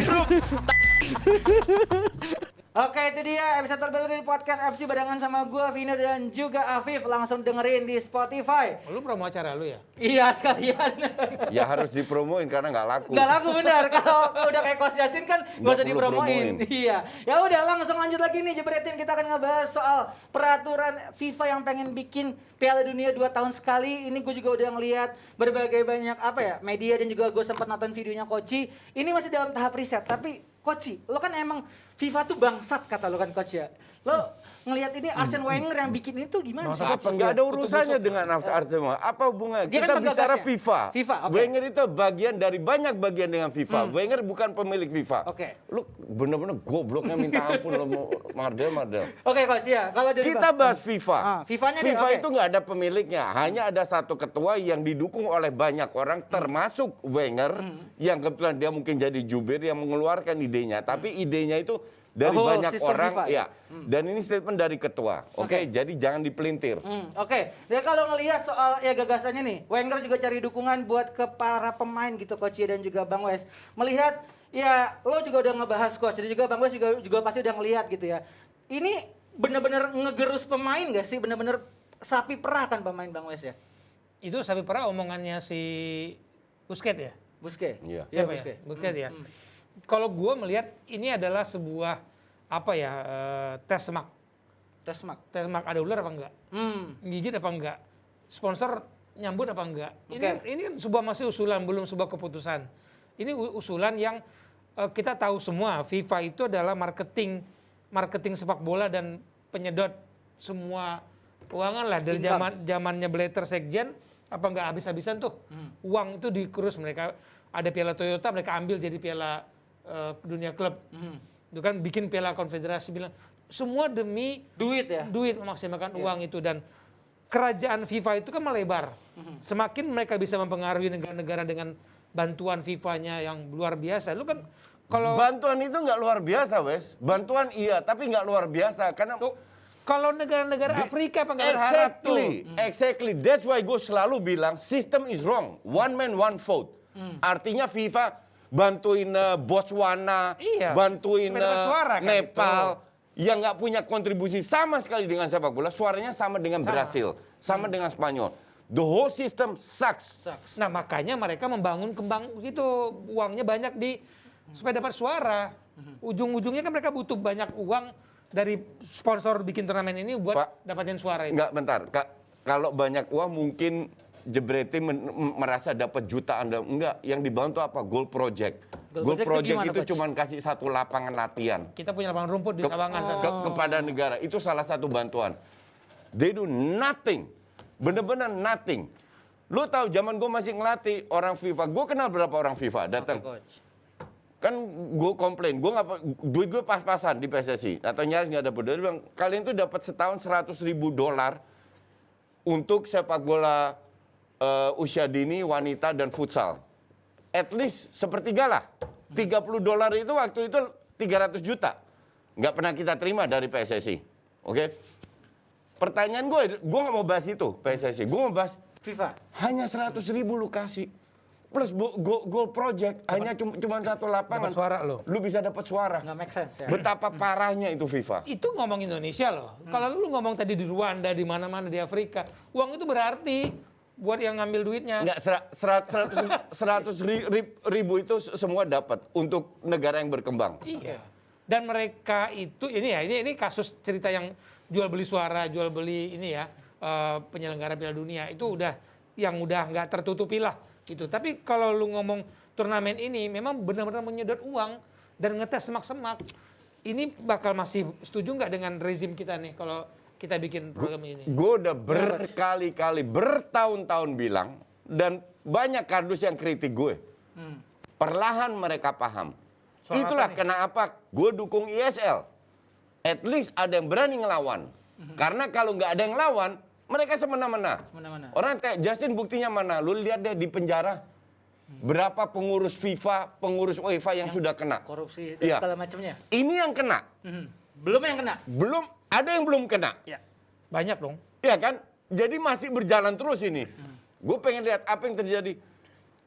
Speaker 2: Oke, itu dia episode terbaru dari podcast FC barengan sama gue, Vino dan juga Afif. Langsung dengerin di Spotify.
Speaker 5: Lu promo acara lu ya?
Speaker 2: Iya sekalian.
Speaker 4: Ya harus dipromoin karena nggak laku.
Speaker 2: Gak laku benar. Kalau udah kayak Coach Justin kan gak
Speaker 4: Nggak
Speaker 2: usah
Speaker 4: perlu
Speaker 2: dipromoin.
Speaker 4: promoin.
Speaker 2: Iya. Ya udah langsung lanjut lagi nih Jebretin. Kita akan ngebahas soal peraturan FIFA yang pengen bikin Piala Dunia 2 tahun sekali. Ini gue juga udah ngeliat berbagai banyak apa ya media dan juga gue sempat nonton videonya Koci. Ini masih dalam tahap riset. Tapi Coach, lo kan emang FIFA tuh bangsat kata lo kan Coach ya. Lo ngelihat ini Arsene Wenger yang bikin ini tuh gimana sih Coach?
Speaker 4: Apa nggak ada urusannya dengan Arsenal? Apa hubungannya?
Speaker 2: Dia kan
Speaker 4: Kita bicara
Speaker 2: penggagasnya.
Speaker 4: FIFA.
Speaker 2: FIFA, oke.
Speaker 4: Wenger itu bagian dari banyak bagian dengan FIFA. Wenger bukan pemilik FIFA.
Speaker 2: Oke.
Speaker 4: Lu bener-bener gobloknya minta ampun lo Mardel.
Speaker 2: Oke Coach ya, kalau jadi
Speaker 4: Kita bahas FIFA.
Speaker 2: FIFA-nya deh,
Speaker 4: FIFA
Speaker 2: oke.
Speaker 4: itu nggak ada pemiliknya, hanya ada satu ketua yang didukung oleh banyak orang, termasuk Wenger, yang kebetulan dia mungkin jadi jubir yang mengeluarkan idenya, tapi idenya itu dari
Speaker 2: Oh,
Speaker 4: banyak
Speaker 2: sistem
Speaker 4: orang,
Speaker 2: FIFA,
Speaker 4: ya. Dan ini statement dari ketua, oke?
Speaker 2: Oke.
Speaker 4: Jadi jangan dipelintir.
Speaker 2: Oke, dan kalau ngelihat soal ya gagasannya nih, Wenger juga cari dukungan buat ke para pemain gitu Coach dan juga Bang Wes. Melihat ya lo juga udah ngebahas Coach, dan juga Bang Wes juga pasti udah ngelihat gitu ya. Ini bener-bener ngegerus pemain gak sih? Bener-bener sapi perah kan pemain Bang Wes ya?
Speaker 5: Itu sampai pernah omongannya si Busquets ya?
Speaker 2: Busquets.
Speaker 4: Iya.
Speaker 5: Siapa
Speaker 2: Busquets.
Speaker 5: ya? Busquets ya. Kalau gue melihat ini adalah sebuah apa ya tes semak.
Speaker 2: Tes mark.
Speaker 5: Tes semak ada ular apa enggak? Gigit apa enggak? Sponsor nyambut apa enggak? Ini kan sebuah masih usulan, belum sebuah keputusan. Ini usulan yang kita tahu semua. FIFA itu adalah marketing sepak bola dan penyedot semua keuangan lah dari zamannya Blatter Sekjen apa enggak habis-habisan tuh. Uang itu dikurus mereka. Ada piala Toyota mereka ambil jadi piala dunia klub. Itu kan bikin piala konfederasi bilang semua demi
Speaker 2: Duit ya?
Speaker 5: duit memaksimalkan uang itu dan kerajaan FIFA itu kan melebar. Semakin mereka bisa mempengaruhi negara-negara dengan bantuan FIFA-nya yang luar biasa. Lu kan kalau
Speaker 4: Bantuan itu nggak luar biasa, Wes. Bantuan iya, tapi nggak luar biasa karena
Speaker 5: kalau negara-negara Afrika apa nggak berharap tuh?
Speaker 4: Exactly. That's why gue selalu bilang system is wrong. One man, one vote. Artinya FIFA bantuin Botswana,
Speaker 5: Iya.
Speaker 4: bantuin
Speaker 5: Supaya dapat suara kan
Speaker 4: Nepal, yang nggak punya kontribusi sama sekali dengan sepak bola, suaranya sama dengan Brasil, sama dengan Spanyol. The whole system sucks.
Speaker 5: Nah makanya mereka membangun kembang itu uangnya banyak supaya dapat suara. Ujung-ujungnya kan mereka butuh banyak uang dari sponsor bikin turnamen ini buat
Speaker 4: Pak,
Speaker 5: dapatin suara itu.
Speaker 4: Enggak, bentar. Kalau banyak uang mungkin Jebreti merasa dapat jutaan. Enggak, yang dibantu apa? Goal Project. Goal Project
Speaker 2: gimana,
Speaker 4: itu
Speaker 2: Coach?
Speaker 4: cuma kasih satu lapangan latihan
Speaker 5: Kita punya lapangan rumput di Sawangan sana.
Speaker 4: kepada negara. Itu salah satu bantuan. They do nothing. Bener-bener nothing. Lu tahu zaman gue masih ngelatih orang FIFA. Gue kenal berapa orang FIFA datang. Kan gue komplain, duit gue pas-pasan di PSSI atau nyaris nggak dapet. Dia bilang kalian tuh dapat setahun $100.000 untuk sepak bola usia dini, wanita dan futsal. At least sepertiga lah. $30 itu waktu itu 300 juta. Nggak pernah kita terima dari PSSI. Oke? Pertanyaan gue nggak mau bahas itu PSSI. Gue mau bahas
Speaker 2: FIFA.
Speaker 4: hanya 100.000 lu kasih. Plus goal project hanya cuma satu lapangan.
Speaker 5: Dapat suara lo.
Speaker 4: Lu bisa dapat suara.
Speaker 2: Nggak make sense ya?
Speaker 4: Betapa parahnya itu FIFA.
Speaker 5: Itu ngomong Indonesia loh. Kalau lu ngomong tadi di Rwanda, di mana-mana di Afrika, uang itu berarti buat yang ngambil duitnya.
Speaker 4: Enggak, 100.000 itu semua dapat untuk negara yang berkembang.
Speaker 5: Iya. Dan mereka itu ini kasus cerita yang jual beli suara, jual beli ini ya penyelenggara Piala Dunia itu udah nggak tertutupi lah gitu. Tapi kalau lu ngomong turnamen ini memang benar-benar menyedot uang dan ngetes semak-semak. Ini bakal masih setuju nggak dengan rezim kita nih kalau kita bikin program ini?
Speaker 4: Gue udah berkali-kali, bertahun-tahun bilang, dan banyak kardus yang kritik gue. Perlahan mereka paham.
Speaker 5: Soal
Speaker 4: Itulah
Speaker 5: apa nih?
Speaker 4: kenapa gue dukung ISL. At least ada yang berani ngelawan. Karena kalau nggak ada yang lawan, mereka semena-mena.
Speaker 2: Semena-mena.
Speaker 4: Orang kayak Justin buktinya mana? Lu lihat deh di penjara. Berapa pengurus FIFA, pengurus UEFA yang sudah kena.
Speaker 2: Korupsi dan
Speaker 4: Iya.
Speaker 2: segala macamnya.
Speaker 4: Ini yang kena.
Speaker 2: Belum yang kena.
Speaker 4: Belum, ada yang belum kena.
Speaker 2: Ya.
Speaker 5: Banyak dong.
Speaker 4: Iya kan? Jadi masih berjalan terus ini. Gue pengen lihat apa yang terjadi.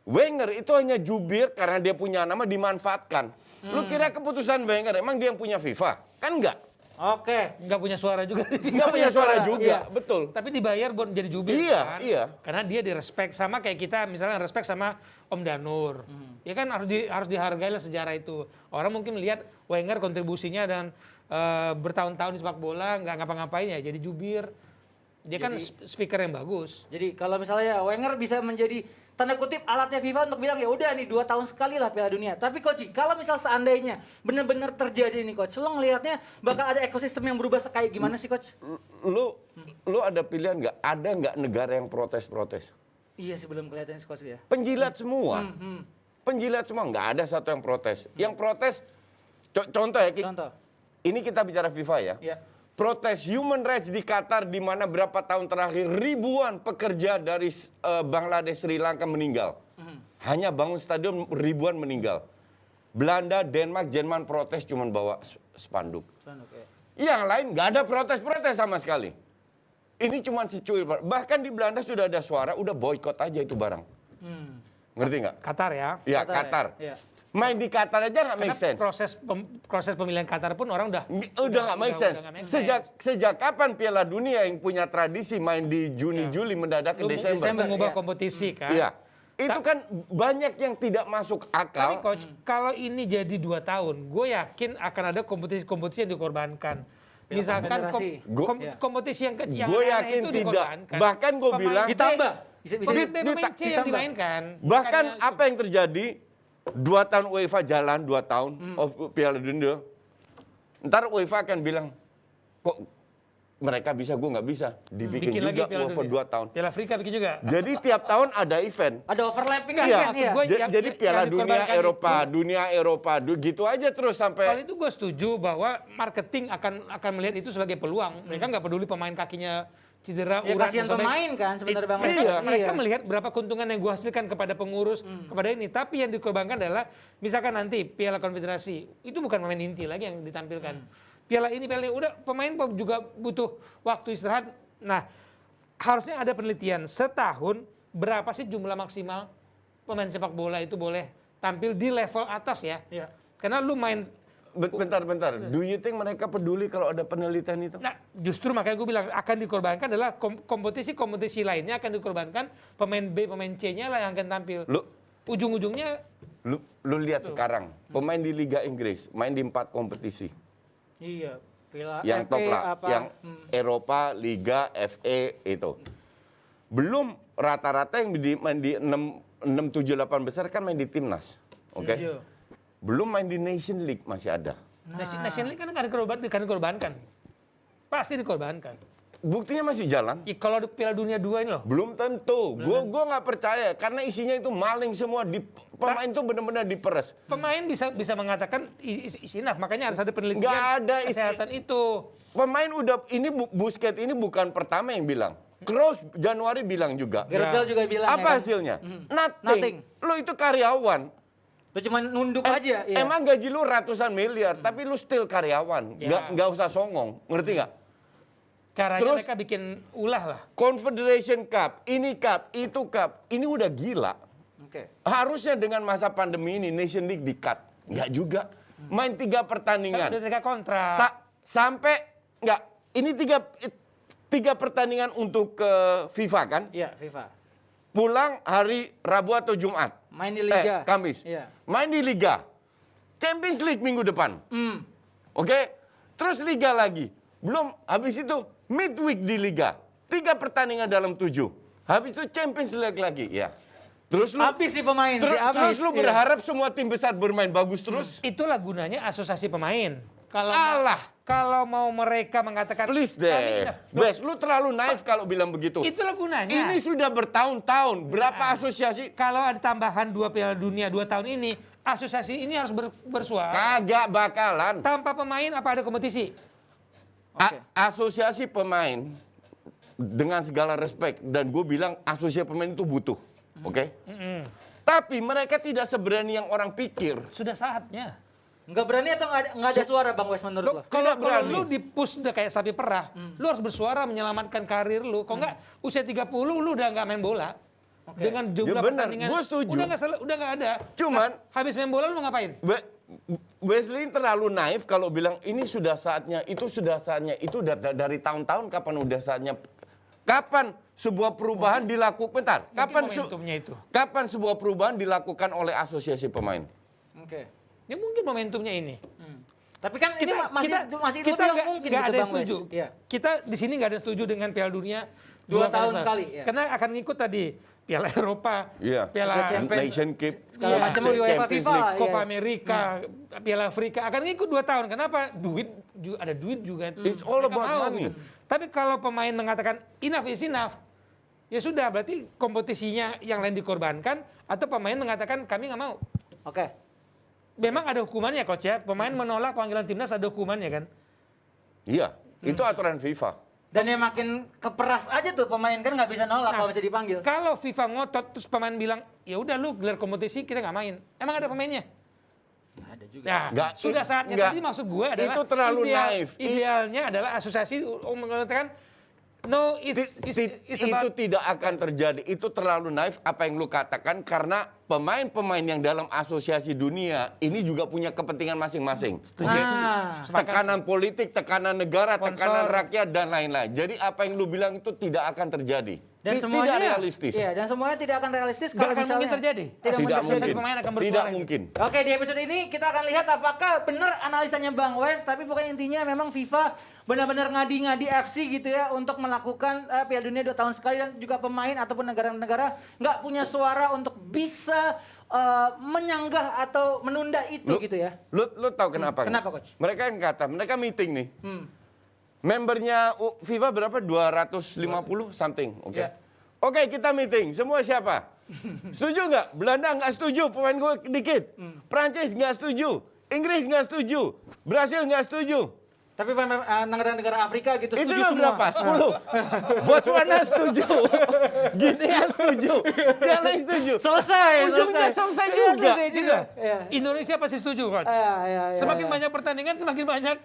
Speaker 4: Wenger itu hanya jubir karena dia punya nama dimanfaatkan. Lu kira keputusan Wenger emang dia yang punya FIFA? Kan enggak.
Speaker 2: Oke.
Speaker 5: Nggak punya suara juga.
Speaker 4: Enggak punya suara juga,
Speaker 2: Iya.
Speaker 4: betul.
Speaker 5: Tapi dibayar buat jadi jubir
Speaker 4: Iya,
Speaker 5: kan?
Speaker 4: iya.
Speaker 5: Karena dia direspek sama kayak kita misalnya respect sama Om Danur. Ya kan harus dihargai lah sejarah itu. Orang mungkin lihat Wenger kontribusinya dan bertahun-tahun di sepak bola nggak ngapa-ngapain ya jadi jubir. Dia kan speaker yang bagus.
Speaker 2: Jadi kalau misalnya Wenger bisa menjadi tanda kutip alatnya FIFA untuk bilang ya udah nih 2 tahun sekali lah Piala Dunia. Tapi Coach, kalau misal seandainya benar-benar terjadi nih Coach, lo ngelihatnya bakal ada ekosistem yang berubah kayak gimana sih Coach?
Speaker 4: Lu ada pilihan nggak? Ada nggak negara yang protes-protes?
Speaker 2: Iya sih belum kelihatan sih Coach ya.
Speaker 4: Penjilat semua. Penjilat semua, nggak ada satu yang protes. Yang protes, contoh ya,
Speaker 2: Contoh.
Speaker 4: ini kita bicara FIFA ya.
Speaker 2: Ya.
Speaker 4: Protes human rights di Qatar di mana berapa tahun terakhir ribuan pekerja dari Bangladesh, Sri Lanka meninggal. Hanya bangun stadion ribuan meninggal. Belanda, Denmark, Jerman protes cuman bawa spanduk. Yang lain nggak ada protes-protes sama sekali. Ini cuma secuil. Bahkan di Belanda sudah ada suara, udah boykot aja itu barang. Ngerti nggak?
Speaker 5: Qatar ya.
Speaker 4: Ya, Qatar.
Speaker 2: Ya.
Speaker 4: Main di Qatar aja nggak make
Speaker 5: Karena
Speaker 4: sense.
Speaker 5: proses pemilihan Qatar pun orang udah
Speaker 4: Udah nggak make sense.
Speaker 5: udah nggak make sense.
Speaker 4: Sejak kapan Piala Dunia yang punya tradisi main di Juni-Juli mendadak ke
Speaker 5: Lu
Speaker 4: Desember?
Speaker 5: mengubah
Speaker 2: ya.
Speaker 5: kompetisi kan.
Speaker 4: Iya. Itu kan banyak yang tidak masuk
Speaker 5: Tapi
Speaker 4: akal.
Speaker 5: Coach, kalau ini jadi 2 tahun, gue yakin akan ada kompetisi-kompetisi yang dikorbankan. Misalkan
Speaker 2: Konfederasi.
Speaker 5: kompetisi yang kecil,
Speaker 4: Gue yakin tidak. Bahkan gue bilang,
Speaker 2: Ditambah. Bisa
Speaker 5: pemain C yang
Speaker 2: ditambah.
Speaker 5: dimainkan.
Speaker 4: bahkan
Speaker 5: Bukannya-
Speaker 4: apa yang terjadi, 2 tahun UEFA jalan, 2 tahun of Piala Dunia. Ntar UEFA akan bilang, kok mereka bisa, gue nggak bisa. Dibikin
Speaker 5: bikin lagi
Speaker 4: juga
Speaker 5: Piala
Speaker 4: over
Speaker 5: Dunia.
Speaker 4: 2 tahun.
Speaker 5: Piala Afrika bikin juga.
Speaker 4: Jadi tiap tahun ada event.
Speaker 2: Ada overlapping
Speaker 4: Iya.
Speaker 2: kan ya.
Speaker 5: Gue
Speaker 4: Jadi Piala
Speaker 5: yang
Speaker 4: Dunia
Speaker 5: dikorbankan
Speaker 4: Eropa, gitu aja terus
Speaker 5: Kalau
Speaker 4: sampai
Speaker 5: itu gue setuju bahwa marketing akan melihat itu sebagai peluang. Mereka nggak peduli pemain kakinya cedera,
Speaker 2: Ya
Speaker 5: urat,
Speaker 2: kasihan
Speaker 5: dan sebagainya.
Speaker 2: pemain kan sebenarnya Bang.
Speaker 5: Mereka,
Speaker 4: Iya.
Speaker 5: mereka melihat berapa keuntungan yang gue hasilkan kepada pengurus, kepada ini. Tapi yang dikorbankan adalah, misalkan nanti Piala Konfederasi, itu bukan pemain inti lagi yang ditampilkan. Piala ini, udah pemain juga butuh waktu istirahat. Nah, harusnya ada penelitian setahun berapa sih jumlah maksimal pemain sepak bola itu boleh tampil di level atas ya.
Speaker 2: Iya.
Speaker 5: Karena lu main.
Speaker 4: bentar. Do you think mereka peduli kalau ada penelitian itu?
Speaker 5: Nah, justru makanya gue bilang akan dikorbankan adalah kompetisi lainnya akan dikorbankan, pemain B, pemain C-nya lah yang akan tampil. Ujung-ujungnya
Speaker 4: Lu lihat sekarang, pemain di Liga Inggris main di 4 kompetisi.
Speaker 2: Iya. Piala
Speaker 4: Yang
Speaker 2: FA
Speaker 4: top lah,
Speaker 2: apa.
Speaker 4: yang Eropa, Liga, FA itu. Belum rata-rata yang main di 6, 7, 8 besar kan main di timnas. Oke.
Speaker 2: Setuju.
Speaker 4: Belum main di Nation League masih ada.
Speaker 5: Nation League kan akan dikorbankan. Pasti dikorbankan.
Speaker 4: Buktinya masih jalan.
Speaker 5: Ya, kalau di Piala Dunia 2 ini loh.
Speaker 4: Belum tentu. Gue nggak percaya karena isinya itu maling semua. Pemain itu benar-benar diperes.
Speaker 5: Pemain bisa mengatakan isinaf, makanya harus ada penelitian
Speaker 4: Nggak ada
Speaker 5: kesehatan itu.
Speaker 4: Pemain udah ini Busquets ini bukan pertama yang bilang. Kroos Januari bilang juga.
Speaker 2: Gareth Bale juga bilang
Speaker 4: Apa
Speaker 2: ya kan?
Speaker 4: hasilnya?
Speaker 2: Nothing.
Speaker 4: Nothing. Lo itu karyawan.
Speaker 2: Lu cuma nunduk aja. Iya.
Speaker 4: Emang gaji lu ratusan miliar, tapi lu still karyawan.
Speaker 5: Ya.
Speaker 4: Nggak usah songong. Ngerti nggak?
Speaker 5: Caranya
Speaker 4: Terus-
Speaker 5: mereka bikin ulah lah.
Speaker 4: Confederation Cup, ini cup, itu cup. Ini udah gila.
Speaker 2: Oke.
Speaker 4: Harusnya dengan masa pandemi ini Nation League di-cut. Nggak juga. Main 3
Speaker 5: Kan
Speaker 4: pertandingan.
Speaker 5: udah 3 kontrak.
Speaker 4: Sampai nggak. Ini 3 pertandingan untuk ke FIFA kan?
Speaker 2: Iya, FIFA.
Speaker 4: Pulang hari Rabu atau Jumat.
Speaker 2: Main di Liga.
Speaker 4: Kamis.
Speaker 2: Iya.
Speaker 4: Main di Liga. Champions League minggu depan. Oke? Terus Liga lagi. Belum, habis itu midweek di Liga. 3 pertandingan dalam 7. Habis itu Champions League lagi. Ya. Terus lu
Speaker 2: Habis sih pemain
Speaker 4: terus,
Speaker 2: sih, habis.
Speaker 4: terus lu
Speaker 2: Iya.
Speaker 4: berharap semua tim besar bermain bagus terus?
Speaker 5: Itulah gunanya asosiasi pemain. Kalau
Speaker 4: Alah.
Speaker 5: kalau mau mereka mengatakan
Speaker 4: Please
Speaker 5: kami-
Speaker 4: deh. Bes, lu terlalu naif kalau bilang begitu.
Speaker 5: Itulah gunanya.
Speaker 4: Ini sudah bertahun-tahun. Berapa asosiasi?
Speaker 5: Kalau ada tambahan 2 Piala Dunia 2 tahun ini, asosiasi ini harus bersuara.
Speaker 4: Kagak bakalan.
Speaker 5: Tanpa pemain apa ada kompetisi?
Speaker 4: Asosiasi pemain dengan segala respect dan gue bilang asosiasi pemain itu butuh, oke? Tapi mereka tidak seberani yang orang pikir.
Speaker 5: Sudah saatnya.
Speaker 2: Nggak berani atau nggak ada suara Bang Wes menurut lo?
Speaker 5: Kalau
Speaker 4: berani.
Speaker 5: lu di-push udah kayak sapi perah, lu harus bersuara menyelamatkan karir lu. Kalau enggak usia 30 lu udah nggak main bola. Dengan jumlah
Speaker 4: Ya benar,
Speaker 5: pertandingan
Speaker 4: gua setuju.
Speaker 5: udah nggak ada.
Speaker 4: Cuman-
Speaker 5: habis main bola lu mau ngapain?
Speaker 4: Wesley terlalu naif kalau bilang ini sudah saatnya, itu dari tahun-tahun kapan udah saatnya. Kapan sebuah perubahan dilakukan? Bentar,
Speaker 5: Momentumnya itu.
Speaker 4: kapan sebuah perubahan dilakukan oleh asosiasi pemain?
Speaker 2: Oke.
Speaker 5: Ya mungkin momentumnya ini.
Speaker 2: Tapi kan ini masih
Speaker 5: kita
Speaker 2: lebih
Speaker 5: nggak
Speaker 2: mungkin
Speaker 5: nggak
Speaker 2: gitu
Speaker 5: ada yang
Speaker 2: Bang Wes.
Speaker 5: setuju.
Speaker 2: Iya.
Speaker 5: Kita di sini nggak ada yang setuju dengan Piala Dunia
Speaker 2: 2 tahun
Speaker 5: kali
Speaker 2: sekali, iya.
Speaker 5: Karena akan ngikut tadi Piala Eropa,
Speaker 4: Iya.
Speaker 5: Piala
Speaker 2: Champions,
Speaker 4: Nation Cup,
Speaker 2: segala macam UEFA
Speaker 4: Champions
Speaker 2: FIFA.
Speaker 4: League.
Speaker 5: Copa
Speaker 2: Iya.
Speaker 5: Amerika, Piala Afrika akan ngikut 2 tahun. Kenapa? Ada duit juga.
Speaker 4: It's all
Speaker 5: Mereka
Speaker 4: about
Speaker 5: mau,
Speaker 4: money.
Speaker 5: gitu. Tapi kalau pemain mengatakan enough is enough, ya sudah berarti kompetisinya yang lain dikorbankan atau pemain mengatakan kami nggak mau.
Speaker 2: Oke.
Speaker 5: Memang ada hukumannya coach ya. Pemain menolak panggilan timnas ada hukumannya kan.
Speaker 4: Iya, itu aturan FIFA.
Speaker 2: Dan yang makin keperas aja tuh pemain kan nggak bisa nolak
Speaker 5: Nah,
Speaker 2: kalau bisa dipanggil.
Speaker 5: Kalau FIFA ngotot terus pemain bilang ya udah lu gelar kompetisi kita nggak main. Emang ada pemainnya?
Speaker 2: Ada juga.
Speaker 5: Nah,
Speaker 4: Nggak,
Speaker 5: sudah saatnya
Speaker 4: nggak.
Speaker 5: tadi maksud gue adalah
Speaker 4: Itu terlalu naif.
Speaker 5: Idealnya adalah asosiasi mengatakan no it's
Speaker 4: Itu
Speaker 5: about
Speaker 4: tidak akan terjadi. Itu terlalu naif apa yang lu katakan karena pemain-pemain yang dalam asosiasi dunia ini juga punya kepentingan masing-masing. Oke?
Speaker 2: Ah.
Speaker 4: Tekanan politik, tekanan negara,
Speaker 5: Sponsor.
Speaker 4: tekanan rakyat dan lain-lain. Jadi apa yang lu bilang itu tidak akan terjadi.
Speaker 2: Dan
Speaker 4: Tidak
Speaker 2: semuanya
Speaker 4: realistis.
Speaker 2: Iya, dan semuanya tidak akan realistis
Speaker 5: nggak
Speaker 2: kalau
Speaker 5: akan
Speaker 2: misalnya
Speaker 5: mungkin terjadi.
Speaker 4: Tidak
Speaker 5: Asosiasi
Speaker 4: mungkin.
Speaker 5: pemain akan bersuara.
Speaker 4: Tidak mungkin.
Speaker 2: Oke, di episode ini kita akan lihat apakah benar analisanya Bang Wes, tapi pokoknya intinya memang FIFA benar-benar ngadi-ngadi FC gitu ya untuk melakukan Piala Dunia 2 tahun sekali dan juga pemain ataupun negara-negara nggak punya suara untuk bisa menyanggah atau menunda itu gitu ya.
Speaker 4: Lu tahu kenapa?
Speaker 2: Kenapa, Coach?
Speaker 4: Mereka yang kata, mereka meeting nih.
Speaker 2: Hmm.
Speaker 4: Membernya FIFA berapa? 250 something, oke.
Speaker 2: Ya.
Speaker 4: Oke, kita meeting. Semua siapa? Setuju nggak? Belanda nggak setuju, pemain gue dikit. Prancis nggak setuju, Inggris nggak setuju, Brasil nggak setuju.
Speaker 2: Tapi negara-negara Afrika gitu
Speaker 4: Itu
Speaker 2: setuju semua.
Speaker 4: berapa? 10. Botswana setuju, Guinea setuju, yang lain setuju.
Speaker 2: Selesai.
Speaker 4: Ujungnya selesai
Speaker 2: Iya,
Speaker 4: juga.
Speaker 2: selesai juga. Iya.
Speaker 5: Indonesia pasti setuju coach.
Speaker 2: Iya.
Speaker 5: Semakin banyak pertandingan semakin banyak